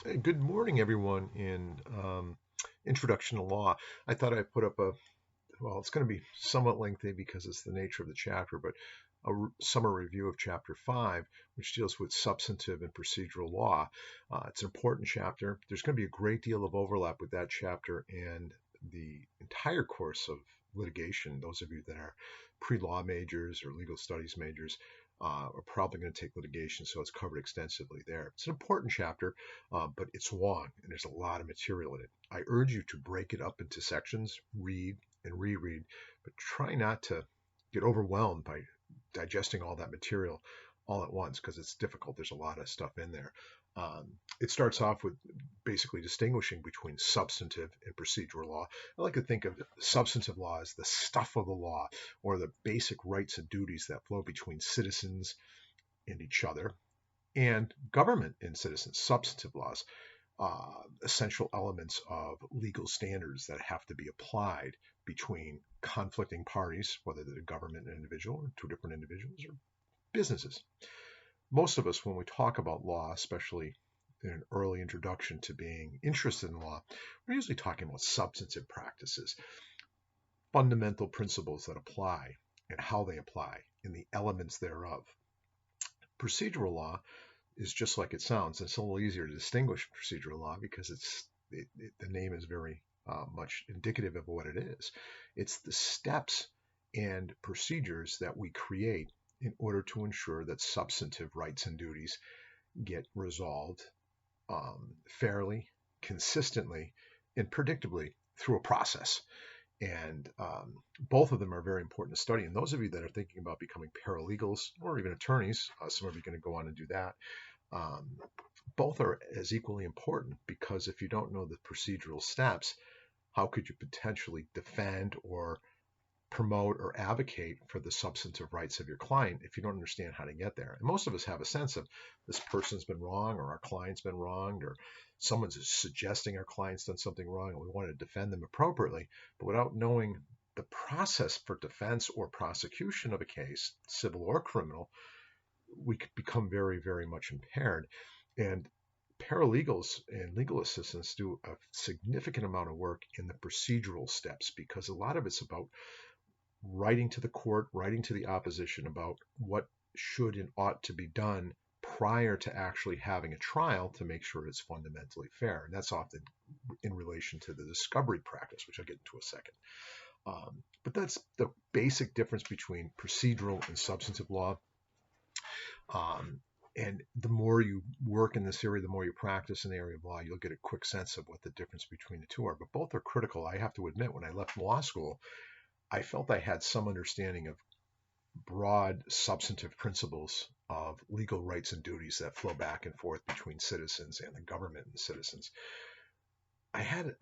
Hey, good morning, everyone. In Introduction to Law, I thought I'd put up well, it's going to be somewhat lengthy because it's the nature of the chapter, but summary review of Chapter 5, which deals with substantive and procedural law. It's an important chapter. There's going to be a great deal of overlap with that chapter and the entire course of litigation. Those of you that are pre-law majors or legal studies majors are probably going to take litigation, so it's covered extensively there. It's an important chapter, but it's long and there's a lot of material in it. I urge you to break it up into sections, read and reread, but try not to get overwhelmed by digesting all that material all at once because it's difficult. There's a lot of stuff in there. It starts off with basically distinguishing between substantive and procedural law. I like to think of substantive law as the stuff of the law or the basic rights and duties that flow between citizens and each other and government and citizens, substantive laws, essential elements of legal standards that have to be applied between conflicting parties, whether they're government and individual, or two different individuals, or businesses. Most of us, when we talk about law, especially in an early introduction to being interested in law, we're usually talking about substantive practices, fundamental principles that apply and how they apply, and the elements thereof. Procedural law is just like it sounds. It's a little easier to distinguish procedural law because the name is very much indicative of what it is. It's the steps and procedures that we create in order to ensure that substantive rights and duties get resolved fairly, consistently, and predictably through a process. And both of them are very important to study. And those of you that are thinking about becoming paralegals or even attorneys, some of you are going to go on and do that. Um, Both are as equally important because if you don't know the procedural steps, how could you potentially defend or promote or advocate for the substantive rights of your client if you don't understand how to get there? And most of us have a sense of this person's been wrong or our client's been wronged or someone's suggesting our client's done something wrong and we want to defend them appropriately. But without knowing the process for defense or prosecution of a case, civil or criminal, we could become very, very much impaired. And paralegals and legal assistants do a significant amount of work in the procedural steps because a lot of it's about writing to the court, writing to the opposition about what should and ought to be done prior to actually having a trial to make sure it's fundamentally fair. And that's often in relation to the discovery practice, which I'll get into a second. But that's the basic difference between procedural and substantive law. Um, and the more you work in this area, the more you practice in the area of law, you'll get a quick sense of what the difference between the two are. But both are critical. I have to admit, when I left law school, I felt I had some understanding of broad substantive principles of legal rights and duties that flow back and forth between citizens and the government and citizens. I had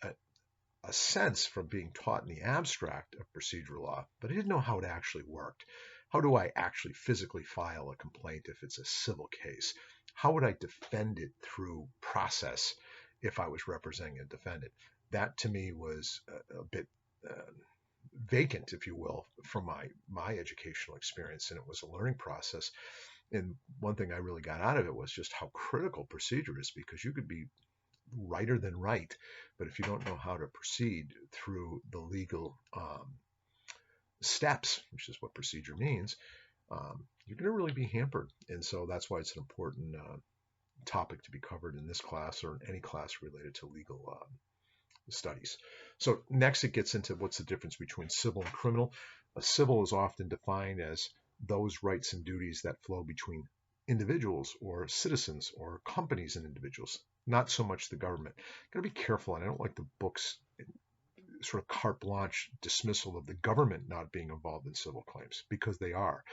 a sense from being taught in the abstract of procedural law, but I didn't know how it actually worked. How do I actually physically file a complaint if it's a civil case? How would I defend it through process if I was representing a defendant? That to me was a bit vacant, if you will, from my educational experience, and it was a learning process. And one thing I really got out of it was just how critical procedure is because you could be righter than right, but if you don't know how to proceed through the legal steps, which is what procedure means, you're going to really be hampered. And so that's why it's an important topic to be covered in this class or in any class related to legal studies. So next it gets into what's the difference between civil and criminal. A civil is often defined as those rights and duties that flow between individuals or citizens or companies and individuals, not so much the government. Got to be careful, and I don't like the book's sort of carte blanche dismissal of the government not being involved in civil claims because they are,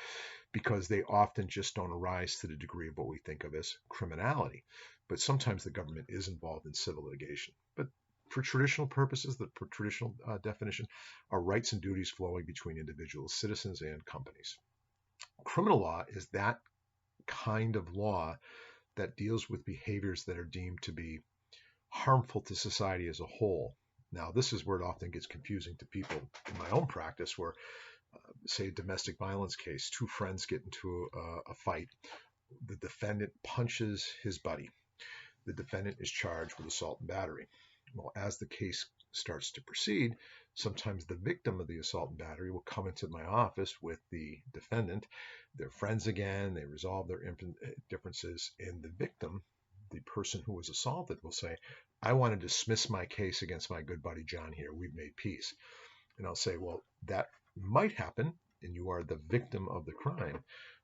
because they often just don't arise to the degree of what we think of as criminality. But sometimes the government is involved in civil litigation. But for traditional purposes, the traditional definition are rights and duties flowing between individuals, citizens, and companies. Criminal law is that kind of law that deals with behaviors that are deemed to be harmful to society as a whole. Now, this is where it often gets confusing to people in my own practice, where, say, a domestic violence case, two friends get into a fight. The defendant punches his buddy. The defendant is charged with assault and battery. Well, as the case starts to proceed, sometimes the victim of the assault and battery will come into my office with the defendant. They're friends again, they resolve their differences, and the victim, the person who was assaulted, will say, I want to dismiss my case against my good buddy John here. We've made peace. And I'll say, well, that might happen, and you are the victim of the crime.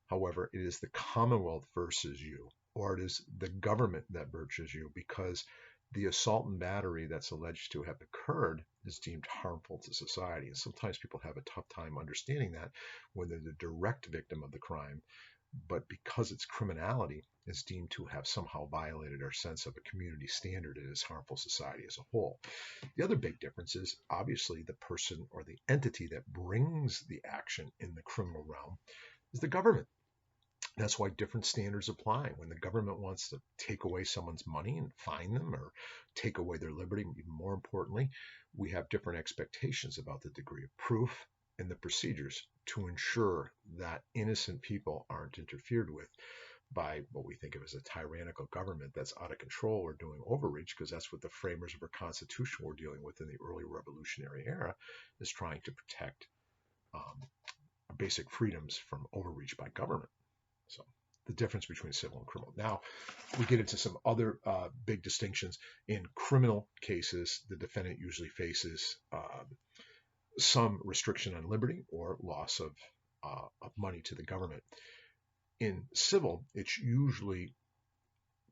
However, it is the Commonwealth versus you, or it is the government that versus you, because the assault and battery that's alleged to have occurred is deemed harmful to society. And sometimes people have a tough time understanding that when they're the direct victim of the crime. But because it's criminality, it's deemed to have somehow violated our sense of a community standard and is harmful society as a whole. The other big difference is obviously the person or the entity that brings the action in the criminal realm is the government. That's why different standards apply. When the government wants to take away someone's money and fine them or take away their liberty, even more importantly, we have different expectations about the degree of proof and the procedures to ensure that innocent people aren't interfered with by what we think of as a tyrannical government that's out of control or doing overreach, because that's what the framers of our Constitution were dealing with in the early Revolutionary era, is trying to protect basic freedoms from overreach by government. So the difference between civil and criminal. Now we get into some other big distinctions. In criminal cases, the defendant usually faces some restriction on liberty or loss of money to the government. In civil, it's usually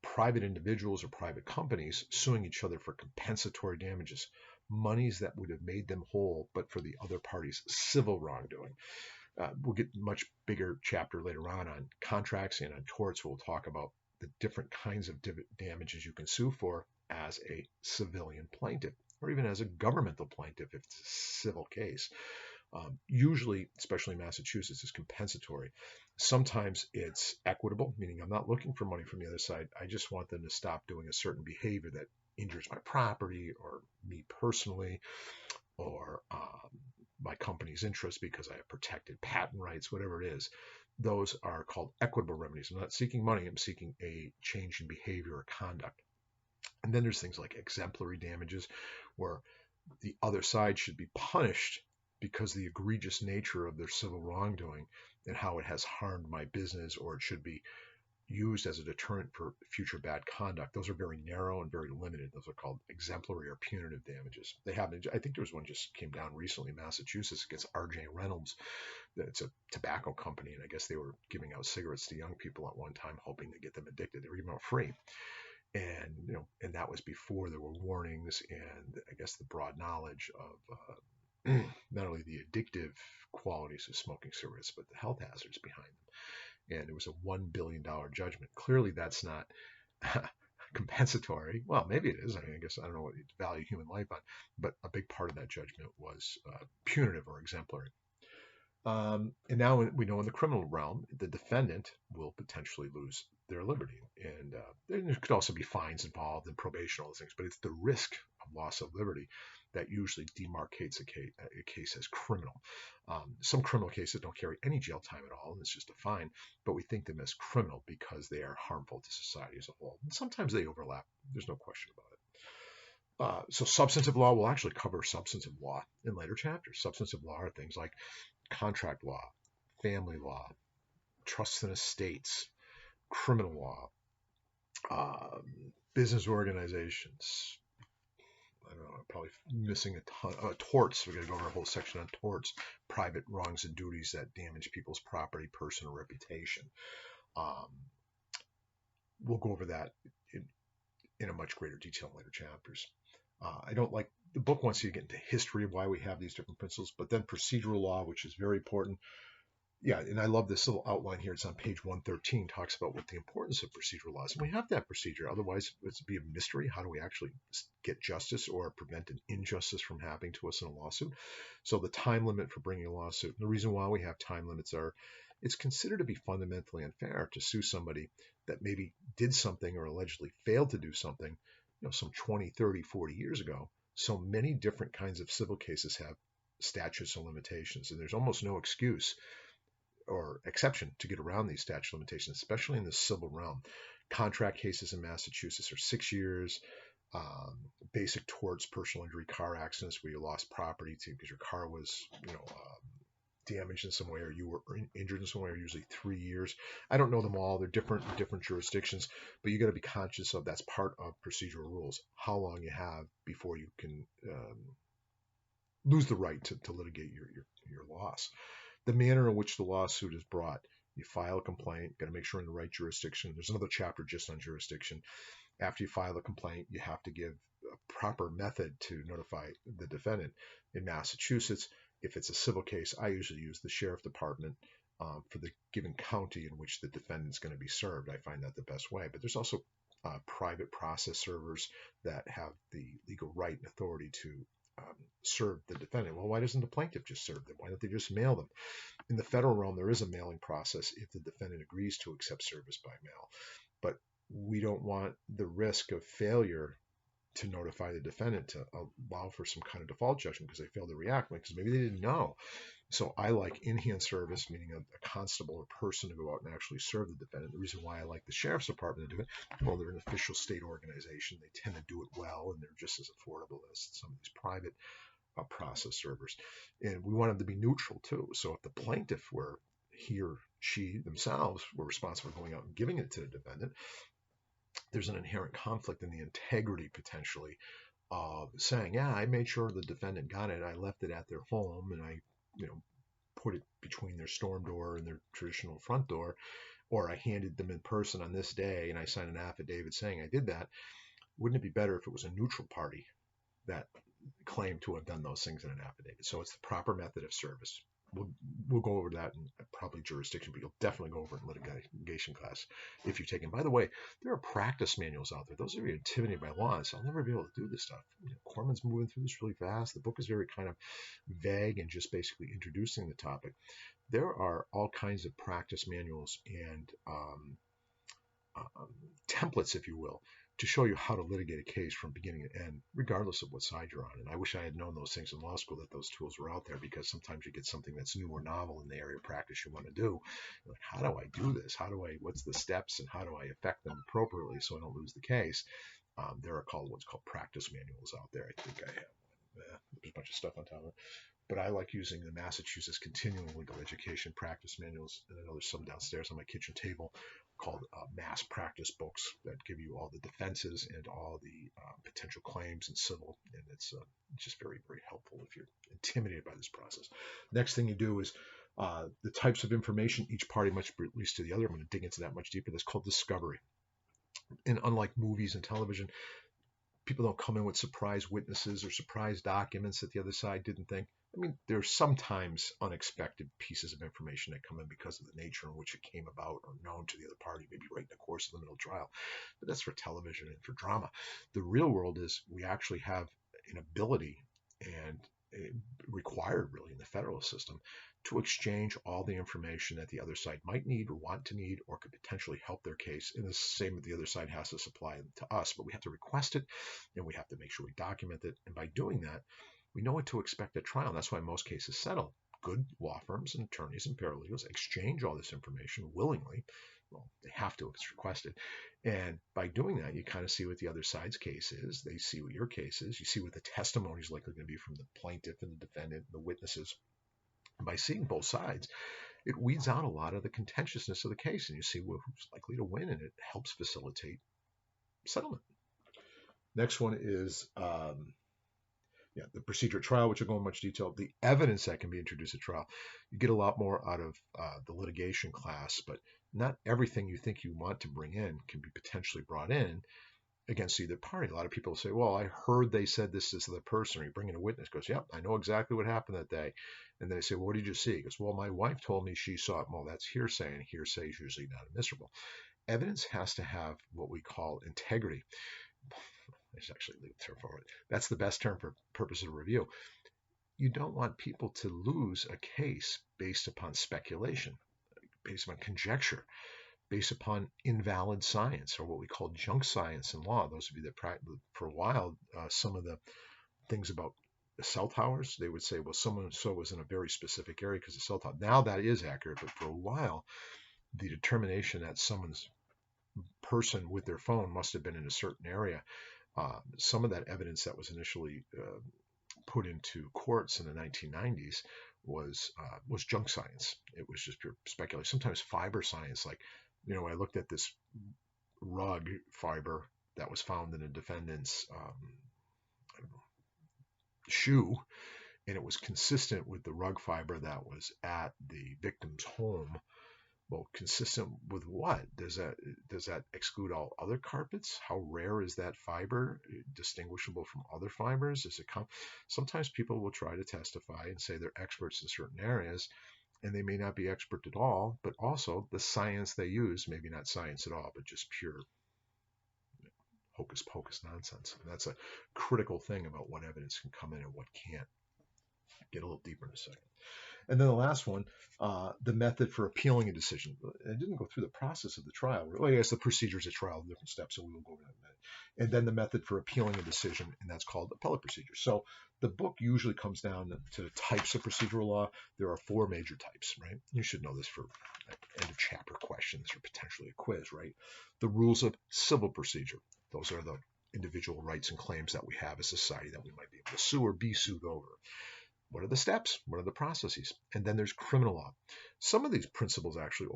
private individuals or private companies suing each other for compensatory damages, monies that would have made them whole, but for the other party's civil wrongdoing. We'll get a much bigger chapter later on contracts and on torts. We'll talk about the different kinds of damages you can sue for as a civilian plaintiff, or even as a governmental plaintiff if it's a civil case. Usually, especially in Massachusetts, is compensatory. Sometimes it's equitable, meaning I'm not looking for money from the other side. I just want them to stop doing a certain behavior that injures my property or me personally, or my company's interest because I have protected patent rights, whatever it is. Those are called equitable remedies. I'm not seeking money, I'm seeking a change in behavior or conduct. And then there's things like exemplary damages, where the other side should be punished because of the egregious nature of their civil wrongdoing and how it has harmed my business, or it should be used as a deterrent for future bad conduct. Those are very narrow and very limited. Those are called exemplary or punitive damages. They have, I think there was one just came down recently in Massachusetts against R.J. Reynolds. It's a tobacco company, and I guess they were giving out cigarettes to young people at one time, hoping to get them addicted. They were giving out free. And and that was before there were warnings and I guess the broad knowledge of not only the addictive qualities of smoking cigarettes, but the health hazards behind them. And it was a $1 billion judgment. Clearly, that's not compensatory. Well, maybe it is. I mean, I guess I don't know what you value human life on, but a big part of that judgment was punitive or exemplary. And now we know in the criminal realm, the defendant will potentially lose their liberty. And there could also be fines involved and probation, all those things. But it's the risk of loss of liberty that usually demarcates a case as criminal. Some criminal cases don't carry any jail time at all, and it's just a fine. But we think them as criminal because they are harmful to society as a whole. And sometimes they overlap. There's no question about it. So substantive law will actually cover substantive law in later chapters. Substantive law are things like contract law, family law, trusts and estates, criminal law, business organizations. I don't know, I'm probably missing a ton. Torts. We're going to go over a whole section on torts, private wrongs and duties that damage people's property, personal reputation. We'll go over that in a much greater detail in later chapters. I don't like the book wants you to get into history of why we have these different principles, but then procedural law, which is very important. Yeah, and I love this little outline here. It's on page 113, talks about what the importance of procedural laws. And we have that procedure. Otherwise, it's be a mystery. How do we actually get justice or prevent an injustice from happening to us in a lawsuit? So the time limit for bringing a lawsuit. The reason why we have time limits are it's considered to be fundamentally unfair to sue somebody that maybe did something or allegedly failed to do something, some 20, 30, 40 years ago. So many different kinds of civil cases have statutes of limitations, and there's almost no excuse or exception to get around these statute of limitations, especially in the civil realm. Contract cases in Massachusetts are 6 years. Basic torts, personal injury, car accidents where you lost property because your car was, damaged in some way or you were injured in some way are usually 3 years. I don't know them all. They're different in different jurisdictions, but you got to be conscious of that's part of procedural rules. How long you have before you can lose the right to litigate your loss. The manner in which the lawsuit is brought. You file a complaint, got to make sure in the right jurisdiction. There's another chapter just on jurisdiction. After you file a complaint, you have to give a proper method to notify the defendant. In Massachusetts, if it's a civil case, I usually use the sheriff department for the given county in which the defendant is going to be served. I find that the best way. But there's also private process servers that have the legal right and authority to serve the defendant. Well, why doesn't the plaintiff just serve them? Why don't they just mail them? In the federal realm, there is a mailing process if the defendant agrees to accept service by mail. But we don't want the risk of failure to notify the defendant to allow for some kind of default judgment because they failed to react because maybe they didn't know. So I like in-hand service, meaning a constable or person to go out and actually serve the defendant. The reason why I like the sheriff's department to do it, well, they're an official state organization. They tend to do it well, and they're just as affordable as some of these private process servers. And we want them to be neutral too. So if the plaintiff were he or she themselves were responsible for going out and giving it to the defendant, there's an inherent conflict in the integrity potentially of saying, yeah, I made sure the defendant got it. I left it at their home and I, put it between their storm door and their traditional front door, or I handed them in person on this day and I signed an affidavit saying I did that. Wouldn't it be better if it was a neutral party that claimed to have done those things in an affidavit? So it's the proper method of service. We'll go over that in probably jurisdiction, but you'll definitely go over it in litigation class if you're taking. By the way, there are practice manuals out there. Those are intimidated by laws. I'll never be able to do this stuff. Corman's moving through this really fast. The book is very kind of vague and just basically introducing the topic. There are all kinds of practice manuals and templates, if you will, to show you how to litigate a case from beginning to end, regardless of what side you're on. And I wish I had known those things in law school, that those tools were out there, because sometimes you get something that's new or novel in the area of practice you want to do. You're like, how do I do this? What's the steps and how do I affect them appropriately so I don't lose the case? There are what's called practice manuals out there. I think I have one. There's a bunch of stuff on top of it. But I like using the Massachusetts Continuing Legal Education practice manuals. And I know there's some downstairs on my kitchen table called mass practice books that give you all the defenses and all the potential claims in civil. And it's just very, very helpful if you're intimidated by this process. Next thing you do is the types of information each party must release to the other. I'm going to dig into that much deeper. That's called discovery. And unlike movies and television, people don't come in with surprise witnesses or surprise documents that the other side didn't think. I mean, there's sometimes unexpected pieces of information that come in because of the nature in which it came about or known to the other party, maybe right in the course of the middle trial. But that's for television and for drama. The real world is we actually have an ability, and required really in the federal system, to exchange all the information that the other side might need or want to need or could potentially help their case. And the same that the other side has to supply to us, but we have to request it and we have to make sure we document it. And by doing that, we know what to expect at trial. And that's why most cases settle. Good law firms and attorneys and paralegals exchange all this information willingly. Well, they have to if it's requested. And by doing that, you kind of see what the other side's case is. They see what your case is. You see what the testimony is likely going to be from the plaintiff and the defendant and the witnesses. And by seeing both sides, it weeds out a lot of the contentiousness of the case, and you see who's likely to win, and it helps facilitate settlement. Next one is the procedure at trial, which will go in much detail. The evidence that can be introduced at trial. You get a lot more out of the litigation class, but not everything you think you want to bring in can be potentially brought in against either party. A lot of people say, well, I heard they said this to the person. Or you bring in a witness, goes, yep, I know exactly what happened that day. And they say, well, what did you see? He goes, well, my wife told me she saw it. Well, that's hearsay, and hearsay is usually not admissible. Evidence has to have what we call integrity. I should actually leave the term for it. That's the best term for purposes of review. You don't want people to lose a case based upon speculation, based upon conjecture, based upon invalid science, or what we call junk science in law. Those of you that practice for a while, some of the things about the cell towers, they would say, well, so was in a very specific area because of cell tower. Now that is accurate, but for a while, the determination that someone's person with their phone must have been in a certain area. Some of that evidence that was initially put into courts in the 1990s was junk science. It was just pure speculation. Sometimes fiber science, like, I looked at this rug fiber that was found in a defendant's I don't know, shoe, and it was consistent with the rug fiber that was at the victim's home. Well, consistent with what? Does that exclude all other carpets? How rare is that fiber? Distinguishable from other fibers? Sometimes people will try to testify and say they're experts in certain areas, and they may not be expert at all, but also the science they use, maybe not science at all, but just pure hocus pocus nonsense. And that's a critical thing about what evidence can come in and what can't. Get a little deeper in a second. And then the last one, the method for appealing a decision. I didn't go through the process of the trial. Well, I guess the procedures of trial, the different steps, and we will go over that in a minute. And then the method for appealing a decision, and that's called appellate procedure. So the book usually comes down to types of procedural law. There are 4 major types, right? You should know this for end of chapter questions or potentially a quiz, right? The rules of civil procedure. Those are the individual rights and claims that we have as a society that we might be able to sue or be sued over. What are the steps? What are the processes? And then there's criminal law. Some of these principles actually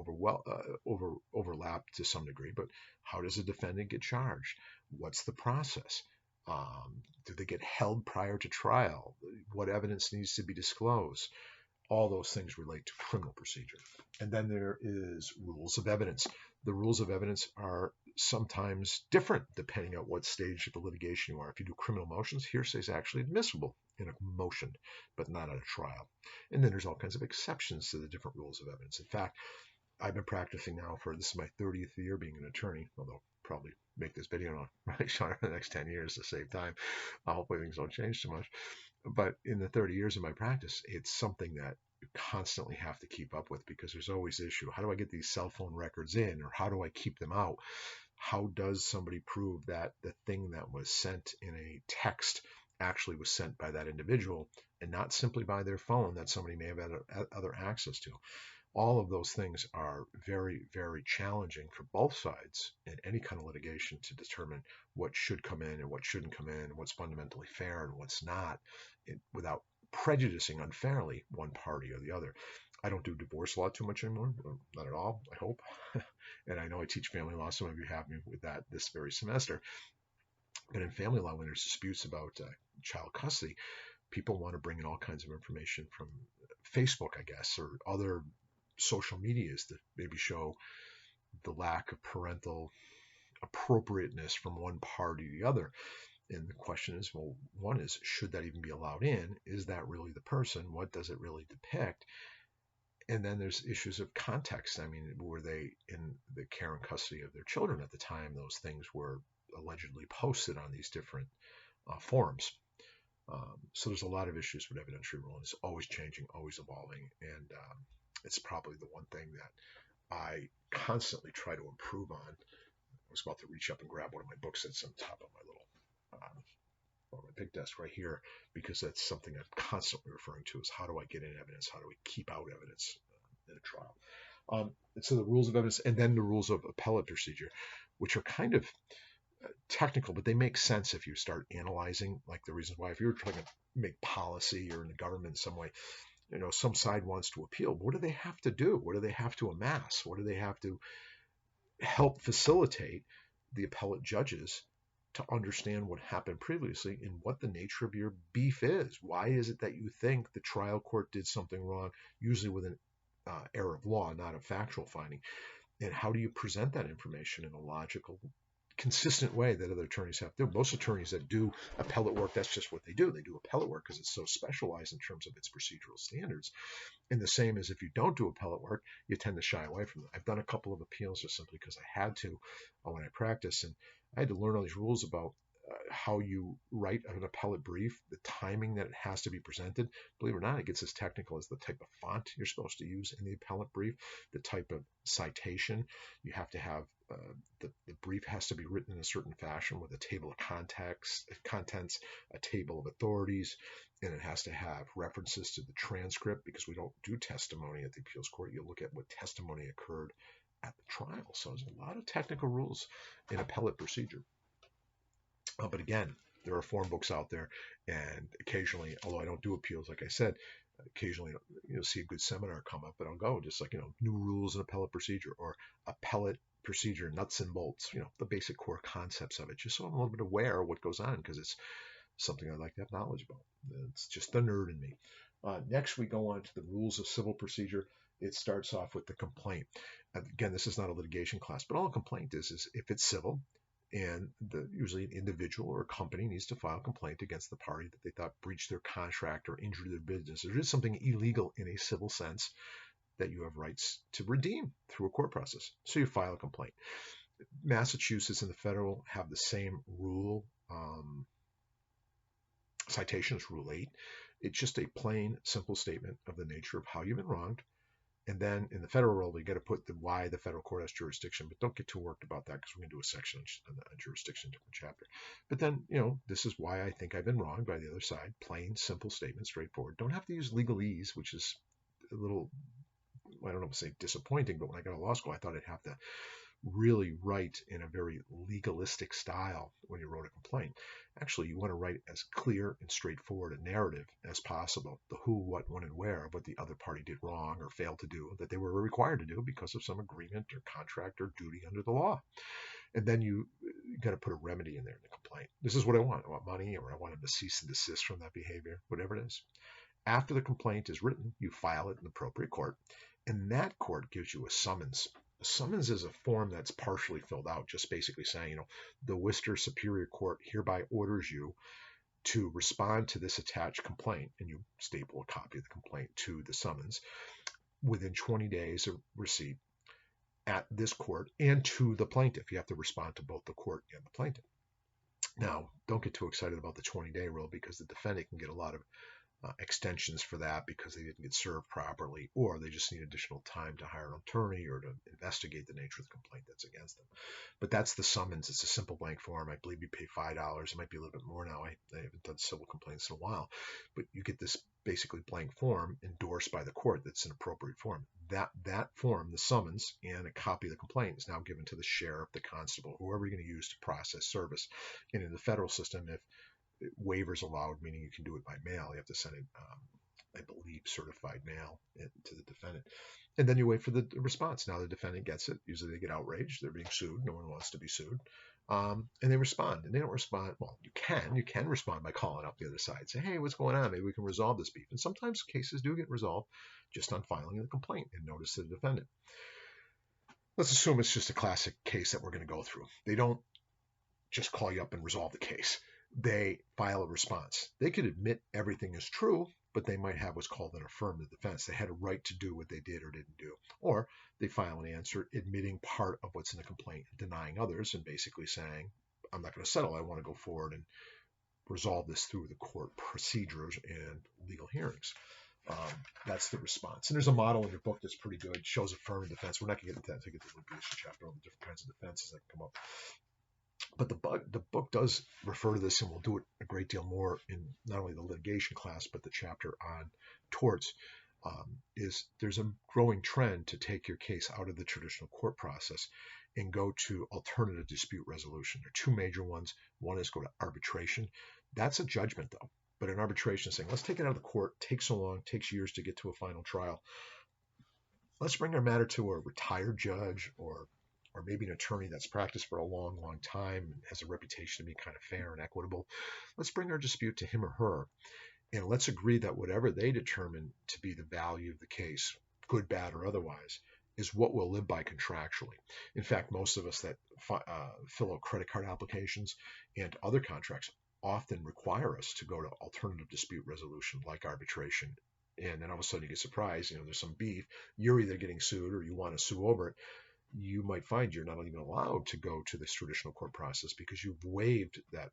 overlap to some degree, but how does a defendant get charged? What's the process? Do they get held prior to trial? What evidence needs to be disclosed? All those things relate to criminal procedure. And then there is rules of evidence. The rules of evidence are sometimes different depending on what stage of the litigation you are. If you do criminal motions, hearsay is actually admissible in a motion, but not at a trial. And then there's all kinds of exceptions to the different rules of evidence. In fact, I've been practicing now this is my 30th year being an attorney, although I'll probably make this video on for the next 10 years to save time. Hopefully things don't change too much. But in the 30 years of my practice, it's something that you constantly have to keep up with because there's always the issue. How do I get these cell phone records in, or how do I keep them out? How does somebody prove that the thing that was sent in a text actually was sent by that individual and not simply by their phone that somebody may have had other access to? All of those things are very, very challenging for both sides in any kind of litigation to determine what should come in and what shouldn't come in, what's fundamentally fair and what's not, without prejudicing unfairly one party or the other. I don't do divorce law too much anymore, not at all, I hope. And I know I teach family law. Some of you have me with that this very semester. But in family law, when there's disputes about child custody, people want to bring in all kinds of information from Facebook, I guess, or other social medias that maybe show the lack of parental appropriateness from one party to the other. And the question is, well, one is, should that even be allowed in? Is that really the person? What does it really depict? And then there's issues of context. I mean, were they in the care and custody of their children at the time those things were allegedly posted on these different forums? So there's a lot of issues with evidentiary ruling. It's always changing, always evolving, and it's probably the one thing that I constantly try to improve on. I was about to reach up and grab one of my books that's on top of my little on my big desk right here, because that's something I'm constantly referring to is how do I get in evidence? How do we keep out evidence in a trial? And so the rules of evidence, and then the rules of appellate procedure, which are kind of technical, but they make sense if you start analyzing, like the reasons why. If you're trying to make policy or in the government in some way, some side wants to appeal. What do they have to do? What do they have to amass? What do they have to help facilitate the appellate judges to understand what happened previously and what the nature of your beef is? Why is it that you think the trial court did something wrong, usually with an error of law, not a factual finding? And how do you present that information in a logical, consistent way that other attorneys have to do? Most attorneys that do appellate work, that's just what they do. They do appellate work because it's so specialized in terms of its procedural standards. And the same as if you don't do appellate work, you tend to shy away from it. I've done a couple of appeals just simply because I had to when I practice, and I had to learn all these rules about how you write an appellate brief, the timing that it has to be presented. Believe it or not, it gets as technical as the type of font you're supposed to use in the appellate brief, the type of citation. You have to have the brief has to be written in a certain fashion with a table of contents, a table of authorities, and it has to have references to the transcript, because we don't do testimony at the appeals court. You look at what testimony occurred at the trial. So there's a lot of technical rules in appellate procedure. But again, there are form books out there, and occasionally, although I don't do appeals, like I said, occasionally you'll see a good seminar come up, and I'll go just like new rules in appellate procedure or appellate procedure nuts and bolts, the basic core concepts of it, just so I'm a little bit aware of what goes on because it's something I'd like to have knowledge about. It's just the nerd in me. Next, we go on to the rules of civil procedure. It starts off with the complaint. Again, this is not a litigation class, but all a complaint is if it's civil, and usually an individual or a company needs to file a complaint against the party that they thought breached their contract or injured their business. There is something illegal in a civil sense that you have rights to redeem through a court process. So you file a complaint. Massachusetts and the federal have the same rule. Citation is Rule 8. It's just a plain, simple statement of the nature of how you've been wronged. And then in the federal rule, you got to put why the federal court has jurisdiction, but don't get too worked about that because we're going to do a section on jurisdiction, different chapter. But then, this is why I think I've been wronged by the other side. Plain, simple statement, straightforward. Don't have to use legalese, which is a little, I don't know if to say disappointing, but when I got to law school, I thought I'd have to really write in a very legalistic style when you wrote a complaint. Actually, you want to write as clear and straightforward a narrative as possible. The who, what, when, and where of what the other party did wrong or failed to do that they were required to do because of some agreement or contract or duty under the law. And then you got to put a remedy in there in the complaint. This is what I want. I want money, or I want them to cease and desist from that behavior, whatever it is. After the complaint is written, you file it in the appropriate court, and that court gives you a summons. A summons is a form that's partially filled out, just basically saying, the Worcester Superior Court hereby orders you to respond to this attached complaint, and you staple a copy of the complaint to the summons within 20 days of receipt at this court and to the plaintiff. You have to respond to both the court and the plaintiff. Now, don't get too excited about the 20-day rule because the defendant can get a lot of extensions for that because they didn't get served properly, or they just need additional time to hire an attorney or to investigate the nature of the complaint that's against them. But that's the summons. It's a simple blank form. I believe you pay $5. It might be a little bit more now. I haven't done civil complaints in a while, but you get this basically blank form endorsed by the court that's an appropriate form. That form, the summons, and a copy of the complaint is now given to the sheriff, the constable, whoever you're going to use to process service. And in the federal system, if waivers allowed, meaning you can do it by mail, you have to send it, I believe, certified mail to the defendant. And then you wait for the response. Now the defendant gets it. Usually they get outraged. They're being sued. No one wants to be sued. And they respond. And they don't respond. Well, you can respond by calling up the other side. Say, hey, what's going on? Maybe we can resolve this beef. And sometimes cases do get resolved just on filing the complaint and notice to the defendant. Let's assume it's just a classic case that we're going to go through. They don't just call you up and resolve the case. They file a response. They could admit everything is true, but they might have what's called an affirmative defense. They had a right to do what they did or didn't do. Or they file an answer admitting part of what's in the complaint, denying others, and basically saying, I'm not going to settle. I want to go forward and resolve this through the court procedures and legal hearings. That's the response. And there's a model in your book that's pretty good. It shows affirmative defense. We're not going to get into that until we get to the litigation chapter on the different kinds of defenses that come up. But the book does refer to this, and we'll do it a great deal more in not only the litigation class, but the chapter on torts. There's a growing trend to take your case out of the traditional court process and go to alternative dispute resolution. There are two major ones. One is go to arbitration. That's a judgment, though. But in arbitration, saying, let's take it out of the court. It takes so long, takes years to get to a final trial. Let's bring our matter to a retired judge or maybe an attorney that's practiced for a long, long time and has a reputation to be kind of fair and equitable. Let's bring our dispute to him or her, and let's agree that whatever they determine to be the value of the case, good, bad, or otherwise, is what we'll live by contractually. In fact, most of us that fill out credit card applications and other contracts often require us to go to alternative dispute resolution like arbitration. And then all of a sudden you get surprised, there's some beef. You're either getting sued or you want to sue over it. You might find you're not even allowed to go to this traditional court process because you've waived that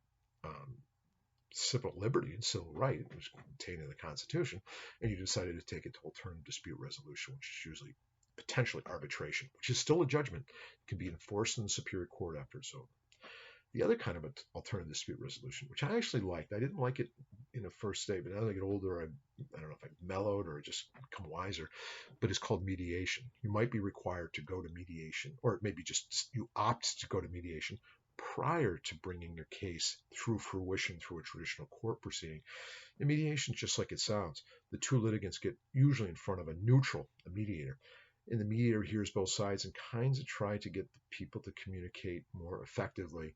civil liberty and civil right, which is contained in the Constitution, and you decided to take it to alternative dispute resolution, which is usually potentially arbitration, which is still a judgment. It can be enforced in the Superior Court after it's over. The other kind of alternative dispute resolution, which I actually liked, I didn't like it in the first stage, but as I get older, I don't know if I mellowed or just become wiser, but it's called mediation. You might be required to go to mediation, or maybe just you opt to go to mediation prior to bringing your case through fruition through a traditional court proceeding. In mediation, just like it sounds, the two litigants get usually in front of a neutral, a mediator. And the mediator hears both sides and kinds of try to get the people to communicate more effectively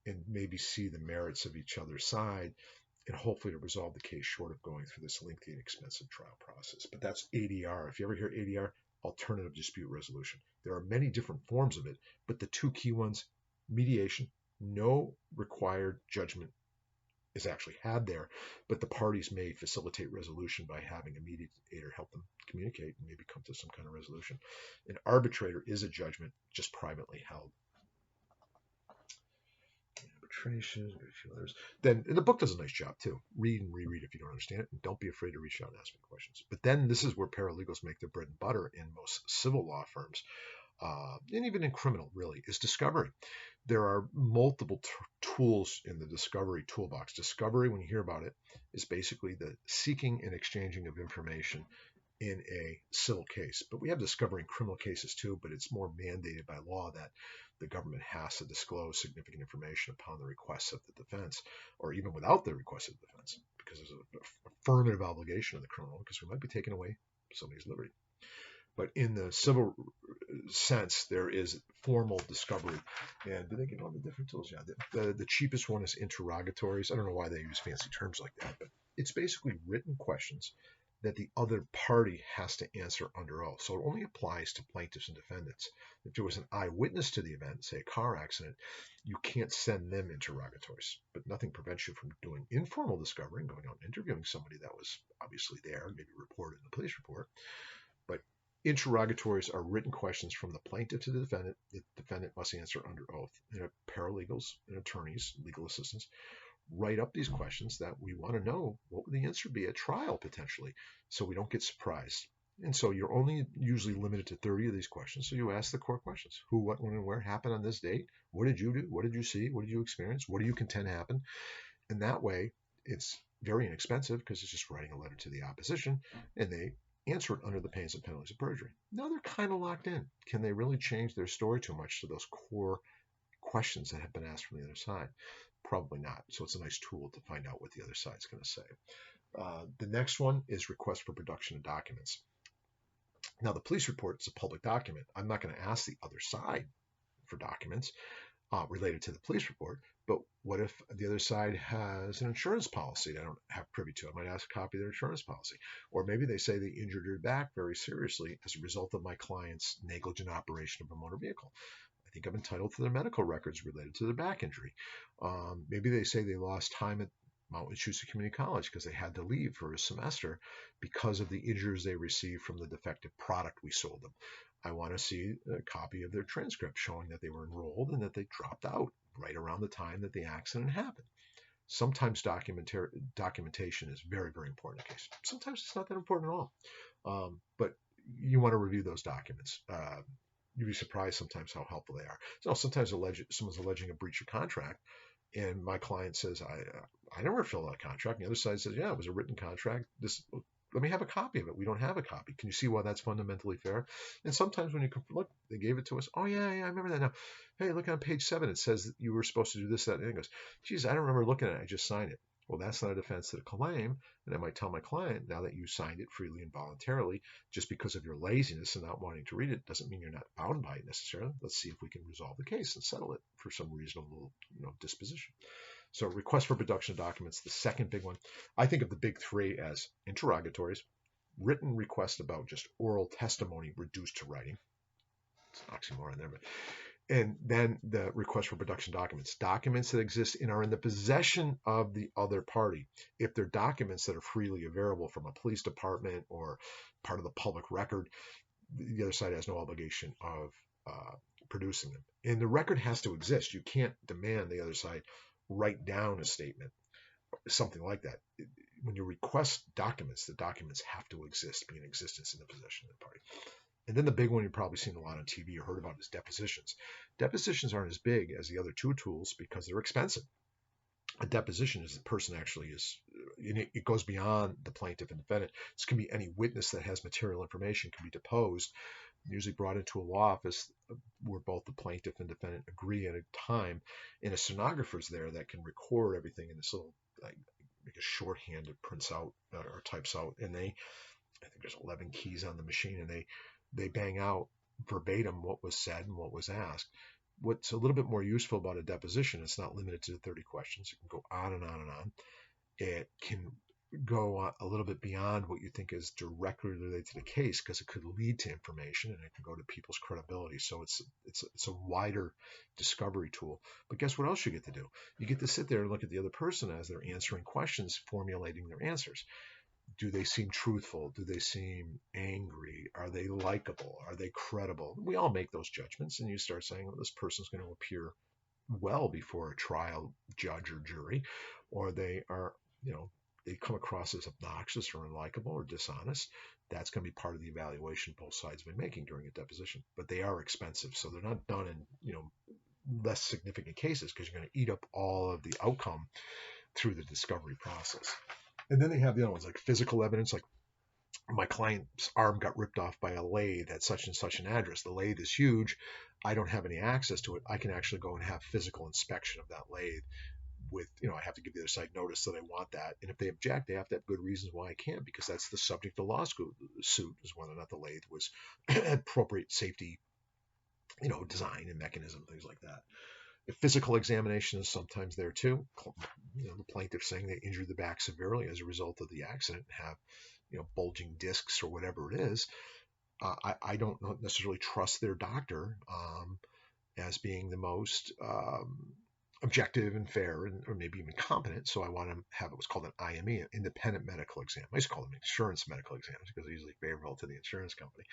and maybe see the merits of each other's side and hopefully to resolve the case short of going through this lengthy and expensive trial process. But that's ADR. If you ever hear ADR, alternative dispute resolution. There are many different forms of it, but the two key ones, mediation, no required judgment is actually had there, but the parties may facilitate resolution by having a mediator help them communicate and maybe come to some kind of resolution. An arbitrator is a judgment just privately held. Arbitration, a few others. Then the book does a nice job too. Read and reread if you don't understand it, and don't be afraid to reach out and ask me questions. But then this is where paralegals make their bread and butter in most civil law firms. And even in criminal, really, is discovery. There are multiple tools in the discovery toolbox. Discovery, when you hear about it, is basically the seeking and exchanging of information in a civil case. But we have discovery in criminal cases too, but it's more mandated by law that the government has to disclose significant information upon the request of the defense, or even without the request of the defense, because there's an affirmative obligation of the criminal, because we might be taking away somebody's liberty. But in the civil sense, there is formal discovery. And do they give all the different tools? Yeah. The cheapest one is interrogatories. I don't know why they use fancy terms like that, but it's basically written questions that the other party has to answer under oath. So it only applies to plaintiffs and defendants. If there was an eyewitness to the event, say a car accident, you can't send them interrogatories. But nothing prevents you from doing informal discovery and going out and interviewing somebody that was obviously there, maybe reported in the police report. But interrogatories are written questions from the plaintiff to the defendant. The defendant must answer under oath. And paralegals and attorneys, legal assistants, write up these questions that we want to know what would the answer be at trial potentially, so we don't get surprised. And so you're only usually limited to 30 of these questions. So you ask the core questions: who, what, when, and where happened on this date? What did you do? What did you see? What did you experience? What do you contend happened? And that way, it's very inexpensive because it's just writing a letter to the opposition, and they answer it under the pains and penalties of perjury. Now they're kind of locked in. Can they really change their story too much to those core questions that have been asked from the other side? Probably not. So it's a nice tool to find out what the other side's going to say. The next one is request for production of documents. Now, the police report is a public document. I'm not going to ask the other side for documents related to the police report, but what if the other side has an insurance policy that I don't have privy to? I might ask a copy of their insurance policy. Or maybe they say they injured your back very seriously as a result of my client's negligent operation of a motor vehicle. I think I'm entitled to their medical records related to their back injury. Maybe they say they lost time at Mount Wachusett Community College because they had to leave for a semester because of the injuries they received from the defective product we sold them. I want to see a copy of their transcript showing that they were enrolled and that they dropped out right around the time that the accident happened. Sometimes documentation is very, very important in a case. Sometimes it's not that important at all. But you want to review those documents. You'd be surprised sometimes how helpful they are. So sometimes someone's alleging a breach of contract, and my client says, I never filled out a contract. And the other side says, yeah, it was a written contract. Let me have a copy of it. We don't have a copy. Can you see why that's fundamentally fair? And sometimes when you look, they gave it to us. Oh, yeah, I remember that now. Hey, look on page 7. It says that you were supposed to do this, that, and it goes, geez, I don't remember looking at it. I just signed it. Well, that's not a defense to the claim. And I might tell my client, now that you signed it freely and voluntarily, just because of your laziness and not wanting to read it, doesn't mean you're not bound by it necessarily. Let's see if we can resolve the case and settle it for some reasonable, disposition. So request for production of documents, the second big one. I think of the big three as interrogatories, written request about just oral testimony reduced to writing. It's an oxymoron there, but and then the request for production documents that exist and are in the possession of the other party. If they're documents that are freely available from a police department or part of the public record, the other side has no obligation of producing them. And the record has to exist. You can't demand the other side write down a statement, something like that. When you request documents, the documents have to exist, be in existence in the possession of the party. And then the big one you've probably seen a lot on TV or heard about is depositions. Depositions aren't as big as the other two tools because they're expensive. A deposition is the person actually is, and it goes beyond the plaintiff and defendant. This can be any witness that has material information can be deposed, usually brought into a law office where both the plaintiff and defendant agree at a time, and a stenographer's there that can record everything in this little, like a shorthand that prints out or types out, and I think there's 11 keys on the machine, and they bang out verbatim what was said and what was asked. What's a little bit more useful about a deposition, it's not limited to the 30 questions. It can go on and on and on. It can go a little bit beyond what you think is directly related to the case, because it could lead to information and it can go to people's credibility. So it's a wider discovery tool. But guess what else you get to do? You get to sit there and look at the other person as they're answering questions, formulating their answers. Do they seem truthful? Do they seem angry? Are they likable? Are they credible? We all make those judgments, and you start saying, well, this person's going to appear well before a trial judge or jury, or they are, they come across as obnoxious or unlikable or dishonest. That's going to be part of the evaluation both sides have been making during a deposition. But they are expensive, so they're not done in, less significant cases, because you're going to eat up all of the outcome through the discovery process. And then they have the other ones like physical evidence, like my client's arm got ripped off by a lathe at such and such an address. The lathe is huge. I don't have any access to it. I can actually go and have physical inspection of that lathe with, I have to give the other side notice that I want that. And if they object, they have to have good reasons why I can't, because that's the subject of the law suit, is whether or not the lathe was appropriate safety, design and mechanism, things like that. The physical examination is sometimes there too. The plaintiff saying they injured the back severely as a result of the accident, and have, bulging discs or whatever it is. I don't necessarily trust their doctor as being the most objective and fair, or maybe even competent. So I want to have what's called an IME, an independent medical exam. I used to call them insurance medical exams because they're usually favorable to the insurance company.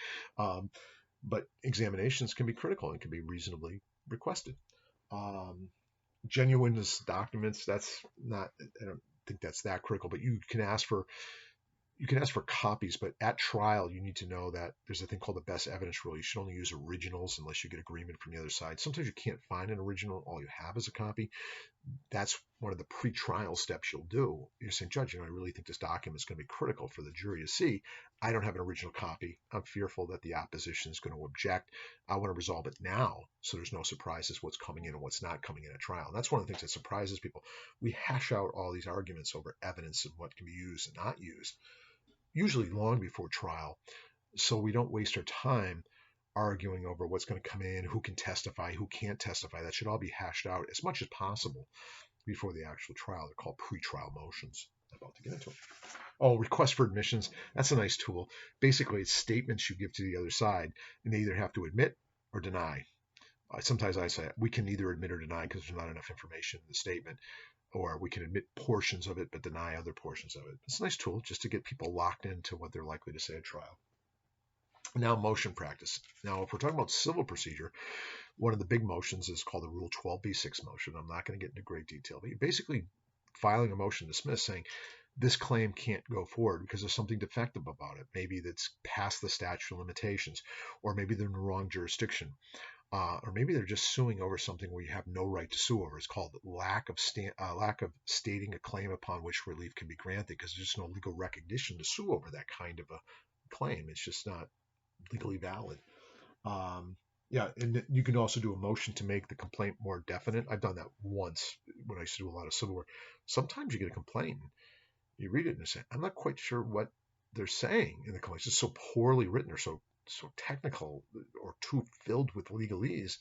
But examinations can be critical and can be reasonably requested. Genuineness documents, that's not, I don't think that's that critical, but you can ask for copies, but at trial you need to know that there's a thing called the best evidence rule. You should only use originals unless you get agreement from the other side. Sometimes you can't find an original, all you have is a copy. That's one of the pre-trial steps you'll do. You're saying, Judge, I really think this document is going to be critical for the jury to see. I don't have an original copy. I'm fearful that the opposition is going to object. I want to resolve it now, so there's no surprises what's coming in and what's not coming in at trial. And that's one of the things that surprises people. We hash out all these arguments over evidence and what can be used and not used, usually long before trial, so we don't waste our time arguing over what's going to come in, who can testify, who can't testify. That should all be hashed out as much as possible before the actual trial. They're called pre-trial motions. I'm about to get into it. Oh, request for admissions. That's a nice tool. Basically, it's statements you give to the other side, and they either have to admit or deny. Sometimes I say we can either admit or deny because there's not enough information in the statement, or we can admit portions of it but deny other portions of it. It's a nice tool just to get people locked into what they're likely to say at trial. Now, motion practice. Now, if we're talking about civil procedure, one of the big motions is called the Rule 12b6 motion. I'm not going to get into great detail, but you're basically filing a motion to dismiss, saying this claim can't go forward because there's something defective about it. Maybe that's past the statute of limitations, or maybe they're in the wrong jurisdiction. Or maybe they're just suing over something where you have no right to sue over. It's called lack of stating a claim upon which relief can be granted, because there's just no legal recognition to sue over that kind of a claim. It's just not legally valid. And you can also do a motion to make the complaint more definite. I've done that once when I used to do a lot of civil work. Sometimes you get a complaint, and you read it and you say, I'm not quite sure what they're saying in the complaint. It's just so poorly written, or so technical, or too filled with legalese,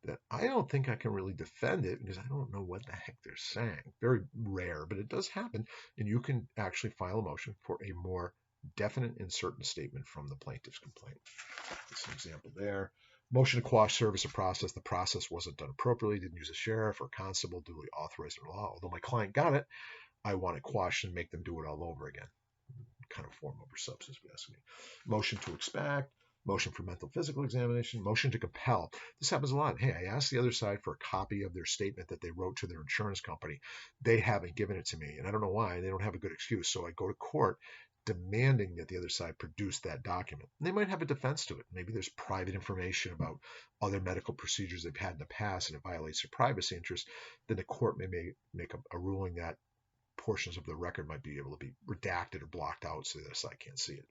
that I don't think I can really defend it because I don't know what the heck they're saying. Very rare, but it does happen, and you can actually file a motion for a more definite and certain statement from the plaintiff's complaint. That's an example there. Motion to quash service of process. The process wasn't done appropriately, didn't use a sheriff or constable duly authorized in law. Although my client got it, I want it quashed and make them do it all over again. Kind of form over substance, if you ask me. Motion to expect, motion for mental physical examination, motion to compel. This happens a lot. Hey, I asked the other side for a copy of their statement that they wrote to their insurance company. They haven't given it to me, and I don't know why. They don't have a good excuse. So I go to court demanding that the other side produce that document. And they might have a defense to it. Maybe there's private information about other medical procedures they've had in the past and it violates their privacy interest. Then the court may make a ruling that portions of the record might be able to be redacted or blocked out so the other side can't see it.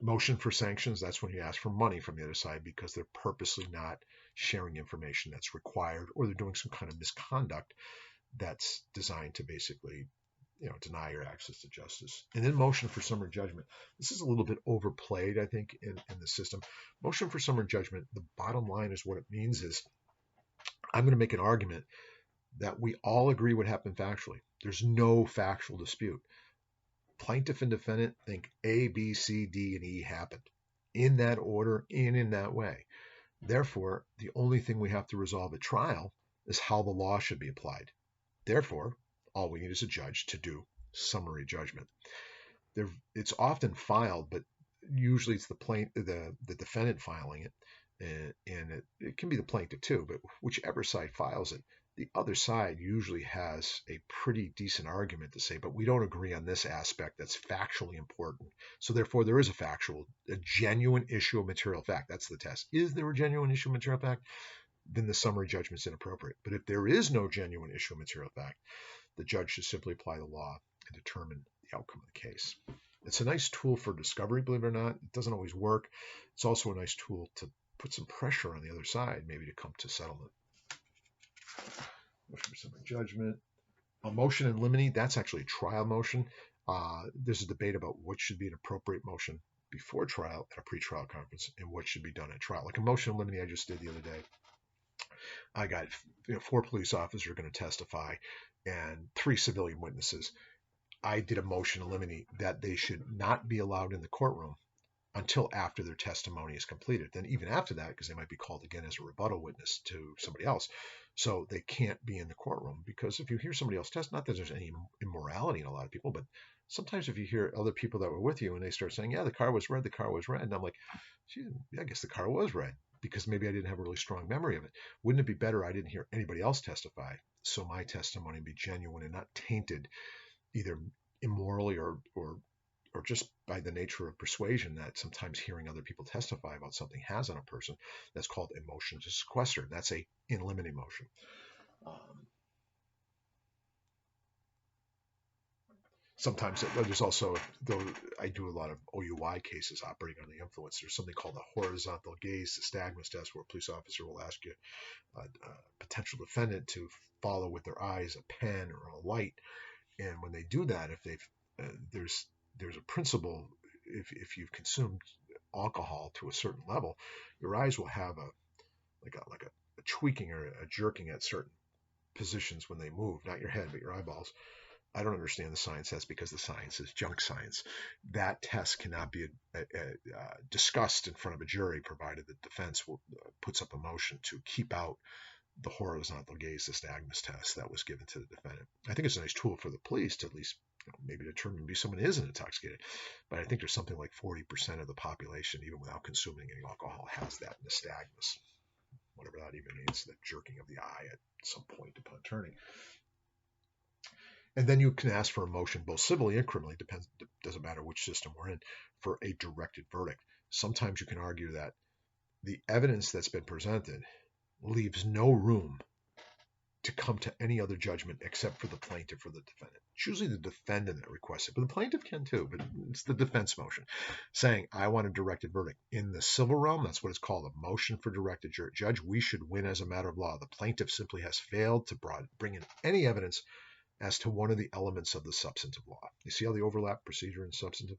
Motion for sanctions, that's when you ask for money from the other side because they're purposely not sharing information that's required, or they're doing some kind of misconduct that's designed to basically deny your access to justice. And then motion for summary judgment. This is a little bit overplayed, I think, in the system. Motion for summary judgment, the bottom line is what it means is I'm going to make an argument that we all agree what happened factually. There's no factual dispute. Plaintiff and defendant think A, B, C, D, and E happened in that order and in that way. Therefore, the only thing we have to resolve at trial is how the law should be applied. Therefore, all we need is a judge to do summary judgment. It's often filed, but usually it's the defendant filing it, and it can be the plaintiff too, but whichever side files it, the other side usually has a pretty decent argument to say, but we don't agree on this aspect that's factually important. So therefore, there is a genuine issue of material fact. That's the test. Is there a genuine issue of material fact? Then the summary judgment is inappropriate. But if there is no genuine issue of material fact, the judge should simply apply the law and determine the outcome of the case. It's a nice tool for discovery, believe it or not. It doesn't always work. It's also a nice tool to put some pressure on the other side, maybe to come to settlement. Motion for summary judgment. A motion in limine, that's actually a trial motion. There's a debate about what should be an appropriate motion before trial at a pretrial conference and what should be done at trial. Like a motion in limine I just did the other day. I got 4 police officers are going to testify and 3 civilian witnesses. I did a motion in limine that they should not be allowed in the courtroom until after their testimony is completed. Then even after that, because they might be called again as a rebuttal witness to somebody else. So they can't be in the courtroom, because if you hear somebody else test, not that there's any immorality in a lot of people, but sometimes if you hear other people that were with you and they start saying, yeah, the car was red, and I'm like, gee, I guess the car was red, because maybe I didn't have a really strong memory of it. Wouldn't it be better I didn't hear anybody else testify, so my testimony be genuine and not tainted either immorally or just by the nature of persuasion that sometimes hearing other people testify about something has on a person? That's called a motion to sequester. That's a in limine motion. Sometimes there's also, though I do a lot of OUI cases, operating under the influence, there's something called a horizontal gaze nystagmus test, where a police officer will ask you, a potential defendant, to follow with their eyes a pen or a light. And when they do that, if they've there's a principle, if you've consumed alcohol to a certain level, your eyes will have a tweaking or a jerking at certain positions when they move, not your head, but your eyeballs. I don't understand the science. That's because the science is junk science. That test cannot be discussed in front of a jury, provided the defense puts up a motion to keep out the horizontal gaze nystagmus test that was given to the defendant. I think it's a nice tool for the police to at least maybe determine maybe someone isn't intoxicated. But I think there's something like 40% of the population, even without consuming any alcohol, has that nystagmus, whatever that even means, the jerking of the eye at some point upon turning. And then you can ask for a motion, both civilly and criminally, doesn't matter which system we're in, for a directed verdict. Sometimes you can argue that the evidence that's been presented leaves no room to come to any other judgment except for the plaintiff or the defendant. It's usually the defendant that requests it, but the plaintiff can too, but it's the defense motion saying, I want a directed verdict. In the civil realm, that's what it's called, a motion for directed verdict. Judge, we should win as a matter of law. The plaintiff simply has failed to bring in any evidence as to one of the elements of the substantive law. You see how the overlap procedure and substantive?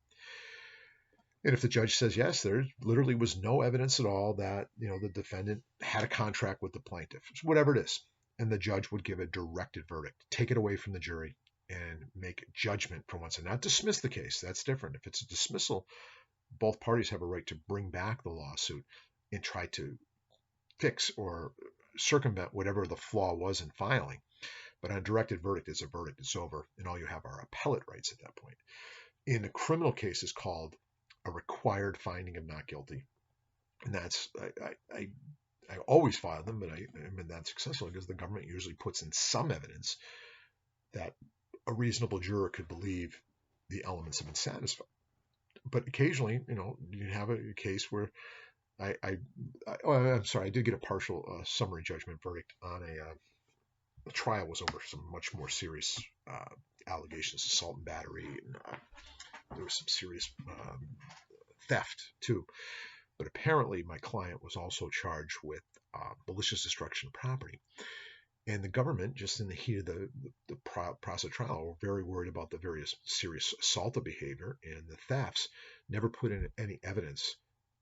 And if the judge says, yes, there literally was no evidence at all that the defendant had a contract with the plaintiff, whatever it is, and the judge would give a directed verdict, take it away from the jury and make judgment for once, and not dismiss the case. That's different. If it's a dismissal, both parties have a right to bring back the lawsuit and try to fix or circumvent whatever the flaw was in filing. But on a directed verdict, it's a verdict. It's over, and all you have are appellate rights at that point. In a criminal case, it's called a required finding of not guilty, and that's I always file them, but I'm not successful because the government usually puts in some evidence that a reasonable juror could believe the elements have been satisfied. But occasionally, you have a case where I'm sorry, I did get a partial summary judgment verdict on the trial was over some much more serious allegations, assault and battery, and there was some serious theft too. But apparently, my client was also charged with malicious destruction of property. And the government, just in the heat of the process of trial, were very worried about the various serious assaultive behavior and the thefts, never put in any evidence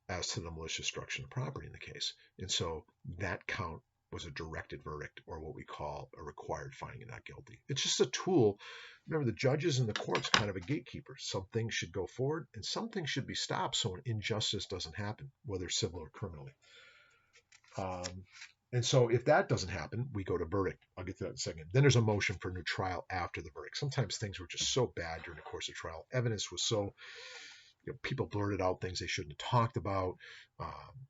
as to the malicious destruction of property in the case. And so that count was a directed verdict, or what we call a required finding of not guilty. It's just a tool. Remember, the judges and the court's kind of a gatekeeper. Some things should go forward and some things should be stopped so an injustice doesn't happen, whether civil or criminally. And so if that doesn't happen, we go to verdict. I'll get to that in a second. Then there's a motion for a new trial after the verdict. Sometimes things were just so bad during the course of trial. Evidence was so, people blurted out things they shouldn't have talked about.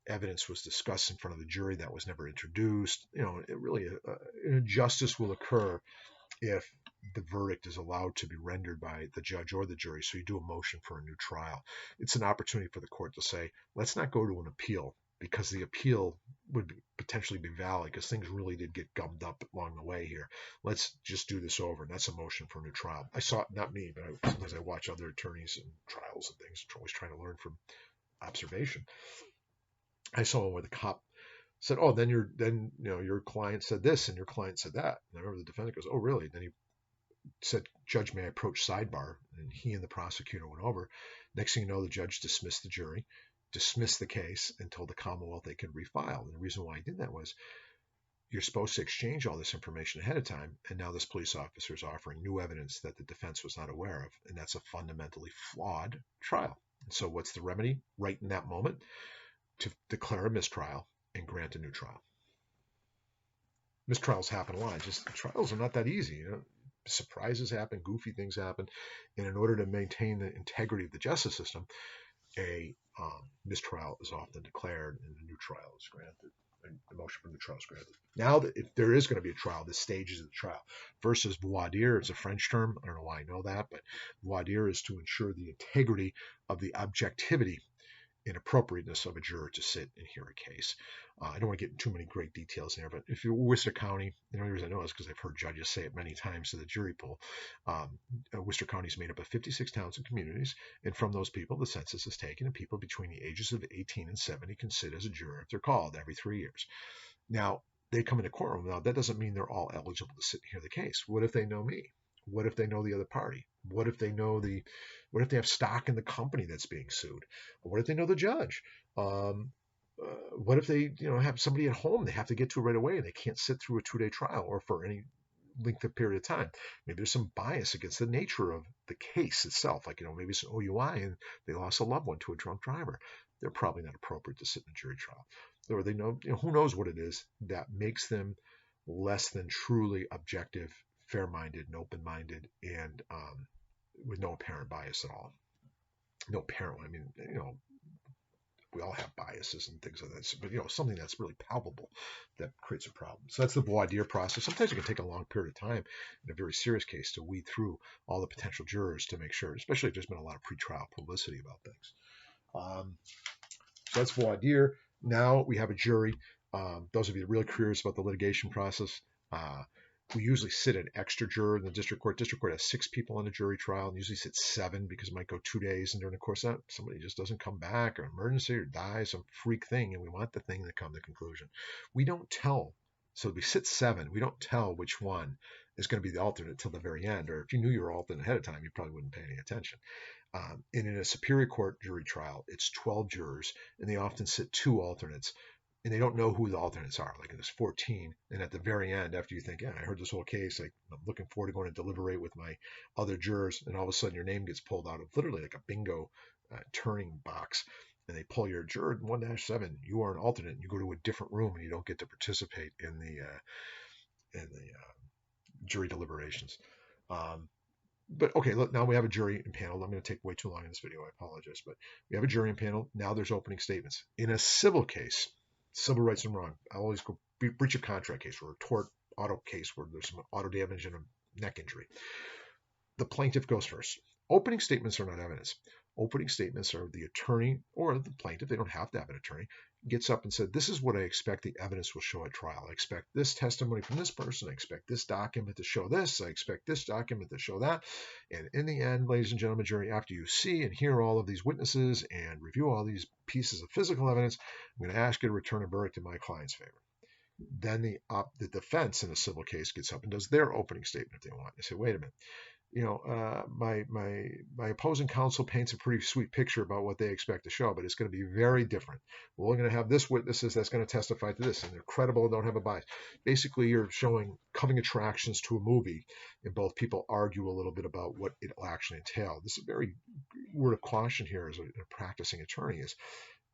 Evidence was discussed in front of the jury that was never introduced. It really, an injustice will occur if the verdict is allowed to be rendered by the judge or the jury. So you do a motion for a new trial. It's an opportunity for the court to say, let's not go to an appeal, because the appeal would potentially be valid because things really did get gummed up along the way here. Let's just do this over. And that's a motion for a new trial. I saw it, not me, but sometimes I watch other attorneys and trials and things, always trying to learn from observation. I saw one where the cop said, oh, then your client said this and your client said that. And I remember the defendant goes, oh, really? Then he said, Judge, may I approach sidebar? And he and the prosecutor went over. Next thing you know, the judge dismissed the jury, dismissed the case, and told the Commonwealth they could refile. And the reason why he did that was, you're supposed to exchange all this information ahead of time, and now this police officer is offering new evidence that the defense was not aware of, and that's a fundamentally flawed trial. And so what's the remedy right in that moment? To declare a mistrial and grant a new trial. Mistrials happen a lot. Just trials are not that easy. Surprises happen, goofy things happen, and in order to maintain the integrity of the justice system, a mistrial is often declared and a new trial is granted. A motion for the trial is granted. Now, if there is going to be a trial, the stages of the trial versus voir dire, it's a French term. I don't know why I know that, but voir dire is to ensure the integrity of the objectivity and appropriateness of a juror to sit and hear a case. I don't want to get into too many great details there, but if you're Worcester County, the only reason I know is because I've heard judges say it many times to the jury pool. Worcester County is made up of 56 towns and communities, and from those people, the census is taken, and people between the ages of 18 and 70 can sit as a juror if they're called every 3 years. Now, they come into courtroom. Now, that doesn't mean they're all eligible to sit and hear the case. What if they know me? What if they know the other party? What if they have stock in the company that's being sued? What if they know the judge? What if they, have somebody at home they have to get to right away and they can't sit through a 2-day trial or for any length of period of time? Maybe there's some bias against the nature of the case itself. Like, maybe it's an OUI and they lost a loved one to a drunk driver. They're probably not appropriate to sit in a jury trial. Or they know, who knows what it is that makes them less than truly objective, fair-minded and open-minded, and with no apparent bias at all. No apparent, we all have biases and things like that, but something that's really palpable that creates a problem. So that's the voir dire process. Sometimes it can take a long period of time in a very serious case to weed through all the potential jurors to make sure, especially if there's been a lot of pretrial publicity about things. So that's voir dire. Now we have a jury. Those of you really curious about the litigation process, we usually sit an extra juror in the district court. District court has 6 people on a jury trial and usually sits 7 because it might go 2 days. And during the course of that, somebody just doesn't come back or emergency or dies, some freak thing. And we want the thing to come to conclusion. We don't tell. So we sit 7. We don't tell which one is going to be the alternate till the very end. Or if you knew you were alternate ahead of time, you probably wouldn't pay any attention. And in a superior court jury trial, it's 12 jurors and they often sit 2 alternates. And they don't know who the alternates are. Like there's 14, and at the very end, after you think, I heard this whole case, I'm looking forward to going to deliberate with my other jurors, and all of a sudden your name gets pulled out of literally like a bingo turning box, and they pull your juror 1-7. You are an alternate, and you go to a different room, and you don't get to participate in the jury deliberations. But okay, look, now we have a jury impaneled. I'm going to take way too long in this video. I apologize, but we have a jury impaneled. Now there's opening statements. In a civil case, civil rights and wrong, I always go breach of contract case or a tort auto case where there's some auto damage and a neck injury. The plaintiff goes first. Opening statements are not evidence. Opening statements are the attorney or the plaintiff, they don't have to have an attorney, gets up and said, this is what I expect the evidence will show at trial. I expect this testimony from this person. I expect this document to show this. I expect this document to show that. And in the end, ladies and gentlemen, jury, after you see and hear all of these witnesses and review all these pieces of physical evidence, I'm going to ask you to return a verdict in my client's favor. Then the defense in a civil case gets up and does their opening statement if they want. They say, wait a minute. My opposing counsel paints a pretty sweet picture about what they expect to show, but it's going to be very different. We're only going to have this witnesses that's going to testify to this, and they're credible and don't have a bias. Basically, you're showing coming attractions to a movie, and both people argue a little bit about what it will actually entail. This is a very word of caution here as a practicing attorney is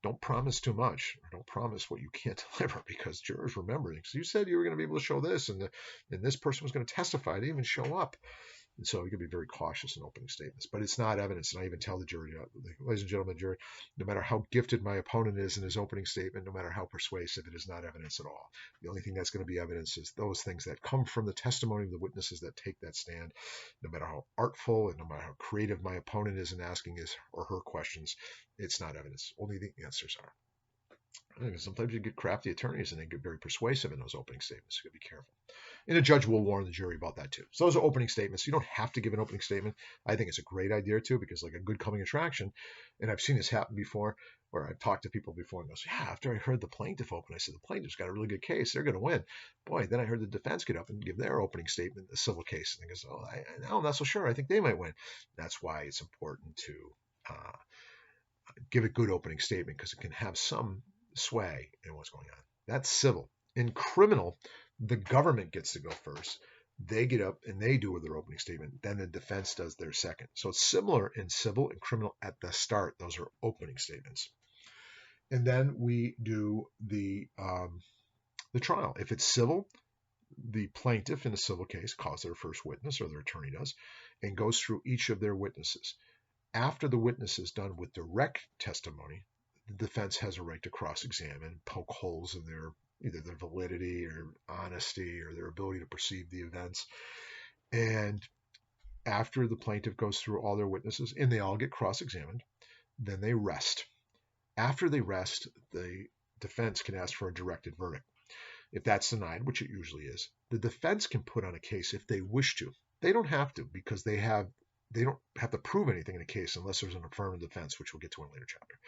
don't promise too much, or don't promise what you can't deliver, because jurors remember things. You said you were going to be able to show this, and this person was going to testify. They didn't even show up. And so you can be very cautious in opening statements, but it's not evidence. And I even tell the jury, ladies and gentlemen, jury, no matter how gifted my opponent is in his opening statement, no matter how persuasive, it is not evidence at all. The only thing that's going to be evidence is those things that come from the testimony of the witnesses that take that stand. No matter how artful and no matter how creative my opponent is in asking his or her questions, it's not evidence. Only the answers are. Sometimes you get crafty attorneys and they get very persuasive in those opening statements. You got to be careful. And a judge will warn the jury about that too. So those are opening statements. You don't have to give an opening statement. I think it's a great idea too, because like a good coming attraction, and I've seen this happen before, where I've talked to people before and goes, yeah, after I heard the plaintiff open, I said, the plaintiff's got a really good case. They're going to win. Boy, then I heard the defense get up and give their opening statement, the civil case. And they goes, oh, I'm not so sure. I think they might win. That's why it's important to give a good opening statement, because it can have some sway in what's going on. That's civil. In criminal, the government gets to go first. They get up and they do their opening statement. Then the defense does their second. So it's similar in civil and criminal at the start. Those are opening statements. And then we do the trial. If it's civil, the plaintiff in the civil case calls their first witness, or their attorney does, and goes through each of their witnesses. After the witness is done with direct testimony, the defense has a right to cross-examine, poke holes in either their validity or honesty or their ability to perceive the events. And after the plaintiff goes through all their witnesses and they all get cross-examined, then they rest. After they rest, the defense can ask for a directed verdict. If that's denied, which it usually is, the defense can put on a case if they wish to. They don't have to, because they don't have to prove anything in a case unless there's an affirmative defense, which we'll get to in a later chapter.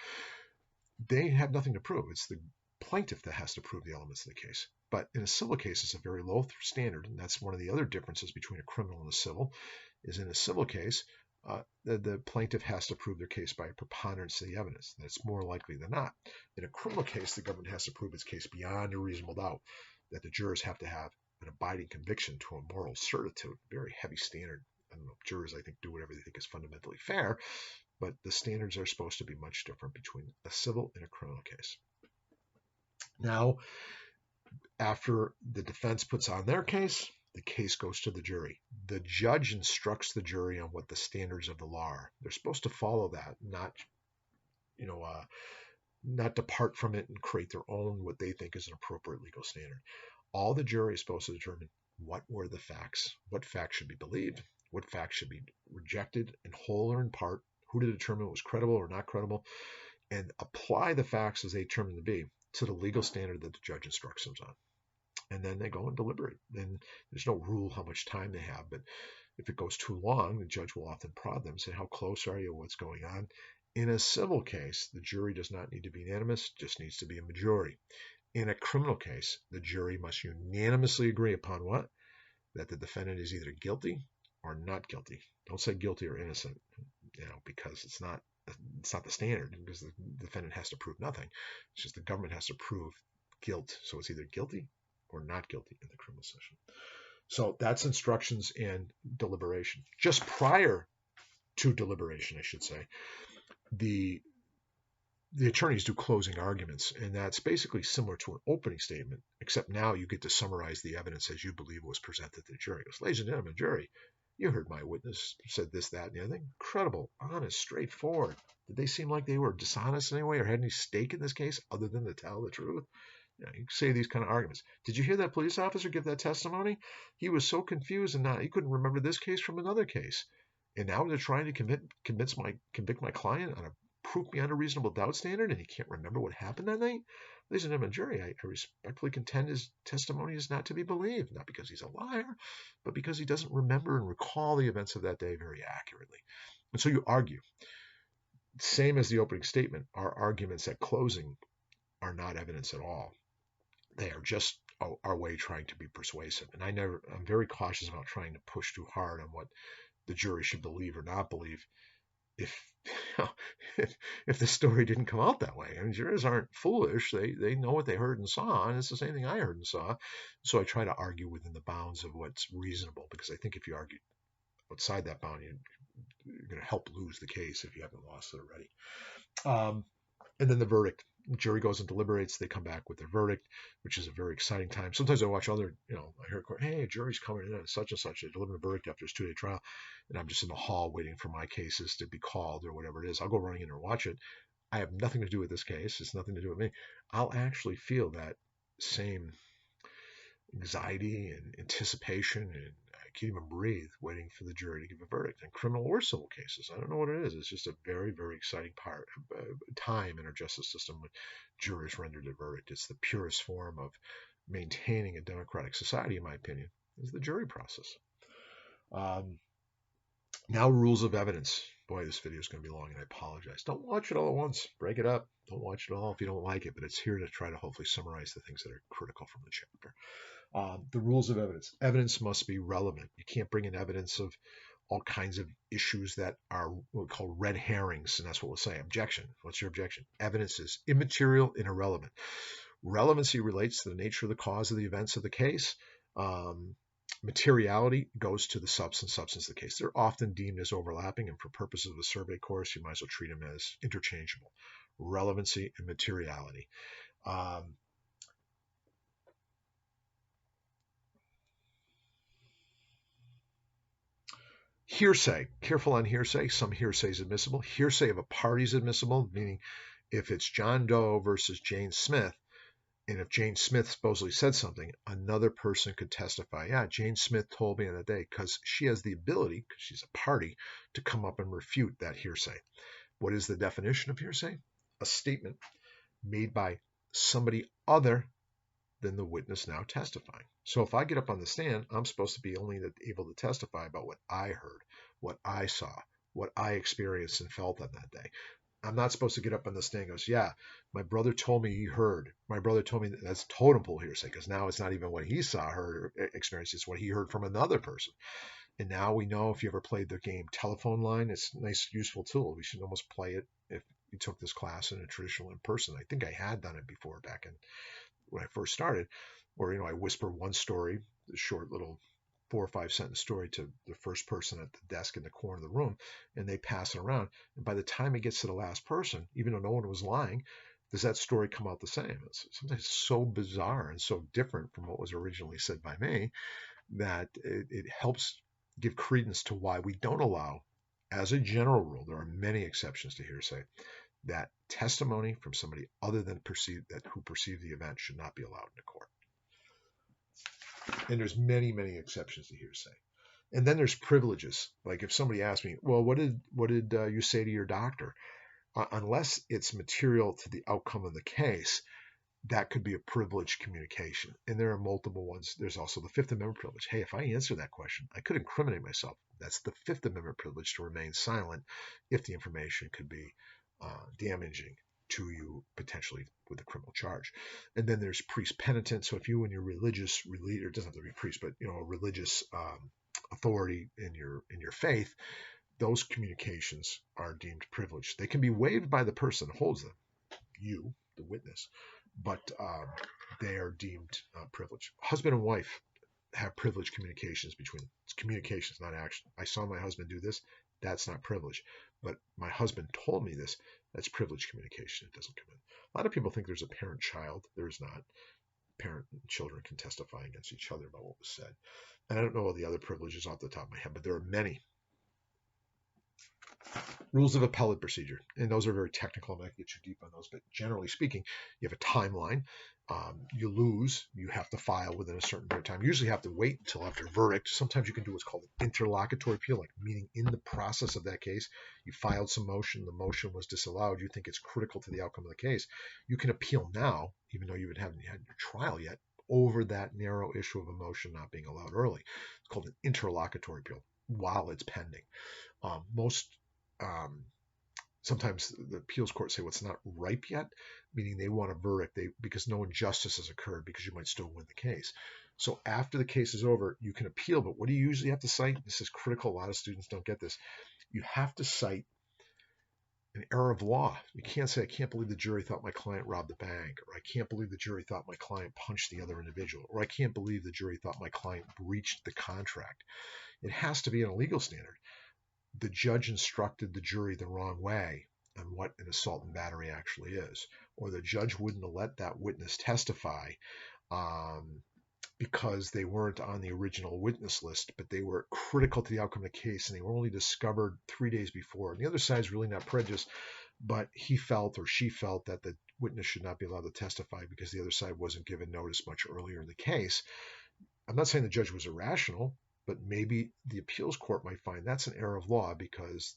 They have nothing to prove. It's the plaintiff that has to prove the elements of the case. But in a civil case, it's a very low standard, and that's one of the other differences between a criminal and a civil, is in a civil case, the plaintiff has to prove their case by a preponderance of the evidence. That's more likely than not. In a criminal case, the government has to prove its case beyond a reasonable doubt, that the jurors have to have an abiding conviction to a moral certitude, very heavy standard. I don't know, jurors, I think, do whatever they think is fundamentally fair, but the standards are supposed to be much different between a civil and a criminal case. Now, after the defense puts on their case, the case goes to the jury. The judge instructs the jury on what the standards of the law are. They're supposed to follow that, not depart from it and create their own, what they think is an appropriate legal standard. All the jury is supposed to determine what were the facts, what facts should be believed, what facts should be rejected in whole or in part, who to determine what was credible or not credible, and apply the facts as they determine to be to the legal standard that the judge instructs them on. And then they go and deliberate. And there's no rule how much time they have, but if it goes too long, the judge will often prod them and say, how close are you? What's going on? In a civil case, the jury does not need to be unanimous, just needs to be a majority. In a criminal case, the jury must unanimously agree upon what? That the defendant is either guilty or not guilty. Don't say guilty or innocent, because it's not the standard, because the defendant has to prove nothing. It's just the government has to prove guilt. So it's either guilty or not guilty in the criminal session. So that's instructions and deliberation. Just prior to deliberation, I should say, the attorneys do closing arguments, and that's basically similar to an opening statement, except now you get to summarize the evidence as you believe was presented to the jury. It goes, ladies and gentlemen, jury, you heard my witness said this, that, and the other thing. Incredible, honest, straightforward. Did they seem like they were dishonest in any way or had any stake in this case other than to tell the truth? You can say these kind of arguments. Did you hear that police officer give that testimony? He was so confused and he couldn't remember this case from another case. And now they're trying to convict my client on a proof beyond a reasonable doubt standard, and he can't remember what happened that night. Ladies and gentlemen, jury, I respectfully contend his testimony is not to be believed, not because he's a liar, but because he doesn't remember and recall the events of that day very accurately. And so you argue. Same as the opening statement, our arguments at closing are not evidence at all. They are just our way trying to be persuasive. And I'm very cautious about trying to push too hard on what the jury should believe or not believe if if the story didn't come out that way. I mean, jurors aren't foolish. They know what they heard and saw, and it's the same thing I heard and saw. So I try to argue within the bounds of what's reasonable, because I think if you argue outside that bound, you're going to help lose the case if you haven't lost it already. And then the verdict. The jury goes and deliberates. They come back with their verdict, which is a very exciting time. Sometimes I watch other, I hear, hey, a jury's coming in, such and such. They deliver a verdict after this 2-day trial, and I'm just in the hall waiting for my cases to be called or whatever it is. I'll go running in and watch it. I have nothing to do with this case. It's nothing to do with me. I'll actually feel that same anxiety and anticipation, and I can't even breathe waiting for the jury to give a verdict in criminal or civil cases. I don't know what it is. It's just a very, very exciting time in our justice system when jurors render their verdict. It's the purest form of maintaining a democratic society, in my opinion, is the jury process. Now, rules of evidence. Boy, this video is going to be long, and I apologize. Don't watch it all at once. Break it up. Don't watch it all if you don't like it, but it's here to try to hopefully summarize the things that are critical from the chapter. The rules of evidence. Evidence must be relevant. You can't bring in evidence of all kinds of issues that are what we call red herrings, and that's what we'll say. Objection. What's your objection? Evidence is immaterial and irrelevant. Relevancy relates to the nature of the cause of the events of the case. Materiality goes to the substance of the case. They're often deemed as overlapping, and for purposes of a survey course, you might as well treat them as interchangeable. Relevancy and materiality. Hearsay. Careful on hearsay. Some hearsay is admissible. Hearsay of a party is admissible, meaning if it's John Doe versus Jane Smith, and if Jane Smith supposedly said something, another person could testify, yeah, Jane Smith told me on that day, because she has the ability, because she's a party, to come up and refute that hearsay. What is the definition of hearsay? A statement made by somebody other than the witness now testifying. So if I get up on the stand, I'm supposed to be only able to testify about what I heard, what I saw, what I experienced and felt on that day. I'm not supposed to get up on the stand and go, yeah, my brother told me he heard. My brother told me that's totem pole hearsay, because now it's not even what he saw, heard, or experienced. It's what he heard from another person. And now we know, if you ever played the game Telephone Line, it's a nice, useful tool. We should almost play it if you took this class in a traditional in-person. I think I had done it before back in when I first started, where, I whisper one story, a short little 4 or 5 sentence story, to the first person at the desk in the corner of the room, and they pass it around. And by the time it gets to the last person, even though no one was lying, does that story come out the same? It's sometimes so bizarre and so different from what was originally said by me that it helps give credence to why we don't allow, as a general rule, there are many exceptions to hearsay, that testimony from somebody other than who perceived the event should not be allowed in the court. And there's many, many exceptions to hearsay. And then there's privileges. Like if somebody asks me, well, what did you say to your doctor? Unless it's material to the outcome of the case, that could be a privileged communication. And there are multiple ones. There's also the Fifth Amendment privilege. Hey, if I answer that question, I could incriminate myself. That's the Fifth Amendment privilege, to remain silent if the information could be damaging to you, potentially with a criminal charge. And then there's priest penitent. So if you and your religious leader, it doesn't have to be priest, but a religious authority in your faith, those communications are deemed privileged. They can be waived by the person that holds them, you, the witness, but they are deemed privileged. Husband and wife have privileged communications between them. It's communications, not action. I saw my husband do this. That's not privilege. But my husband told me this. That's privileged communication. It doesn't come in. A lot of people think there's a parent-child. There is not. Parent and children can testify against each other about what was said. And I don't know all the other privileges off the top of my head, but there are many. Rules of appellate procedure, and those are very technical. I'm not going to get too deep on those, but generally speaking, you have a timeline. You lose, you have to file within a certain period of time. You usually have to wait until after verdict. Sometimes you can do what's called an interlocutory appeal, like meaning in the process of that case, you filed some motion, the motion was disallowed, you think it's critical to the outcome of the case. You can appeal now, even though you haven't had your trial yet, over that narrow issue of a motion not being allowed early. It's called an interlocutory appeal while it's pending. Most sometimes the appeals court say, well, it's not ripe yet, meaning they want a verdict because no injustice has occurred, because you might still win the case. So after the case is over, you can appeal, but what do you usually have to cite? This is critical. A lot of students don't get this. You have to cite an error of law. You can't say, I can't believe the jury thought my client robbed the bank, or I can't believe the jury thought my client punched the other individual, or I can't believe the jury thought my client breached the contract. It has to be in a legal standard. The judge instructed the jury the wrong way on what an assault and battery actually is, or the judge wouldn't have let that witness testify because they weren't on the original witness list, but they were critical to the outcome of the case, and they were only discovered 3 days before. And the other side's really not prejudiced, but he felt or she felt that the witness should not be allowed to testify because the other side wasn't given notice much earlier in the case. I'm not saying the judge was irrational, but maybe the appeals court might find that's an error of law because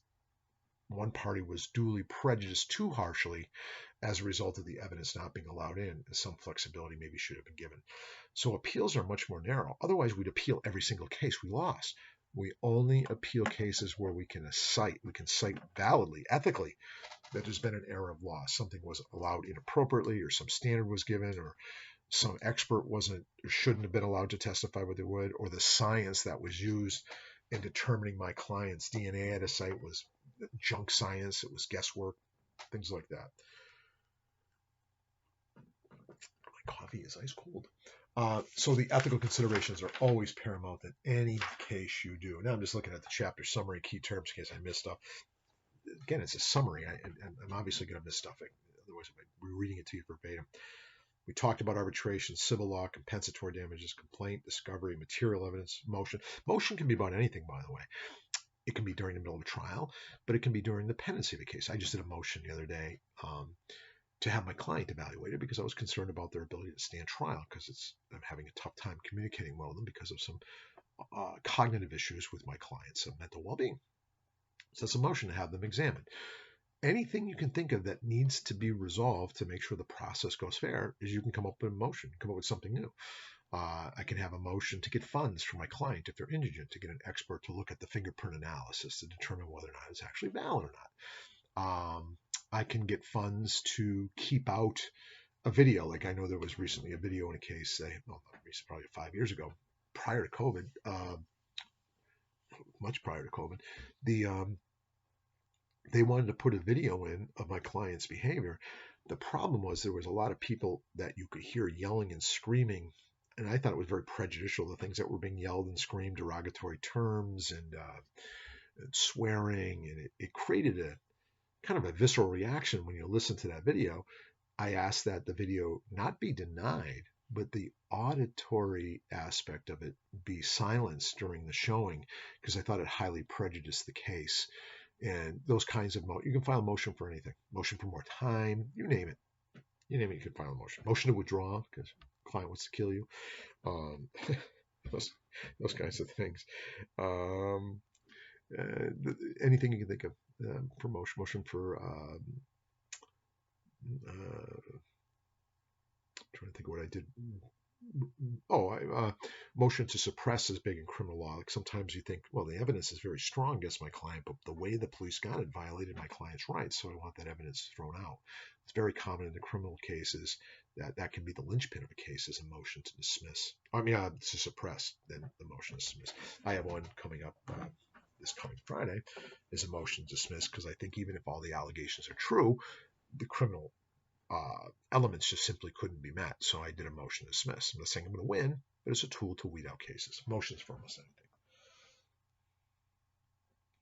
one party was duly prejudiced too harshly as a result of the evidence not being allowed in, and some flexibility maybe should have been given. So appeals are much more narrow. Otherwise, we'd appeal every single case we lost. We only appeal cases where we can cite validly, ethically, that there's been an error of law. Something was allowed inappropriately, or some standard was given, or some expert wasn't or shouldn't have been allowed to testify what they would, or the science that was used in determining my client's DNA at a site was junk science, it was guesswork, things like that. My coffee is ice cold. So the ethical considerations are always paramount in any case you do. Now I'm just looking at the chapter summary, key terms in case I missed stuff. Again, it's a summary. I'm obviously going to miss stuff. Otherwise, I'm reading it to you verbatim. We talked about arbitration, civil law, compensatory damages, complaint, discovery, material evidence, motion. Motion can be about anything, by the way. It can be during the middle of a trial, but it can be during the pendency of a case. I just did a motion the other day to have my client evaluated because I was concerned about their ability to stand trial, because I'm having a tough time communicating well with them because of some cognitive issues with my clients of mental well-being. So it's a motion to have them examined. Anything you can think of that needs to be resolved to make sure the process goes fair is you can come up with a motion, come up with something new. I can have a motion to get funds from my client if they're indigent, to get an expert to look at the fingerprint analysis to determine whether or not it's actually valid or not. I can get funds to keep out a video. Like I know there was recently a video in a case, probably 5 years ago, prior to COVID, much prior to COVID, they wanted to put a video in of my client's behavior. The problem was there was a lot of people that you could hear yelling and screaming, and I thought it was very prejudicial, the things that were being yelled and screamed, derogatory terms and swearing, and it created a kind of a visceral reaction when you listen to that video. I asked that the video not be denied, but the auditory aspect of it be silenced during the showing, because I thought it highly prejudiced the case. And those kinds of you can file a motion for anything. Motion for more time, you name it. You name it, you can file a motion. Motion to withdraw because the client wants to kill you. Those kinds of things. Anything you can think of for motion for. Trying to think of what I did. Motion to suppress is big in criminal law. Like sometimes you think, well, the evidence is very strong against my client, but the way the police got it violated my client's rights, so I want that evidence thrown out. It's very common in the criminal cases that can be the linchpin of a case, is a motion to dismiss. To suppress, then the motion is dismissed. I have one coming up this coming Friday, is a motion to dismiss, because I think even if all the allegations are true, the criminal elements just simply couldn't be met. So I did a motion to dismiss. I'm not saying I'm going to win, but it's a tool to weed out cases. Motions for almost anything.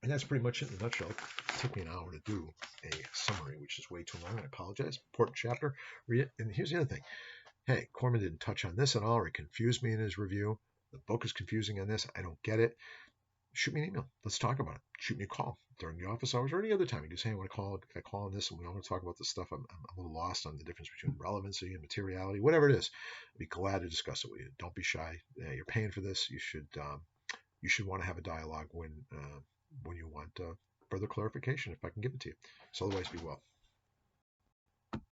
And that's pretty much it in a nutshell. It took me an hour to do a summary, which is way too long. I apologize. Important chapter. Read it. And here's the other thing. Hey, Corman didn't touch on this at all, or he confused me in his review. The book is confusing on this. I don't get it. Shoot me an email. Let's talk about it. Shoot me a call. during the office hours or any other time. You just, hey, I want to call, can I call on this? And we want to talk about this stuff. I'm a little lost on the difference between relevancy and materiality, whatever it is. I'd be glad to discuss it with you. Don't be shy. You're paying for this. You should want to have a dialogue when you want further clarification, if I can give it to you. So otherwise, be well.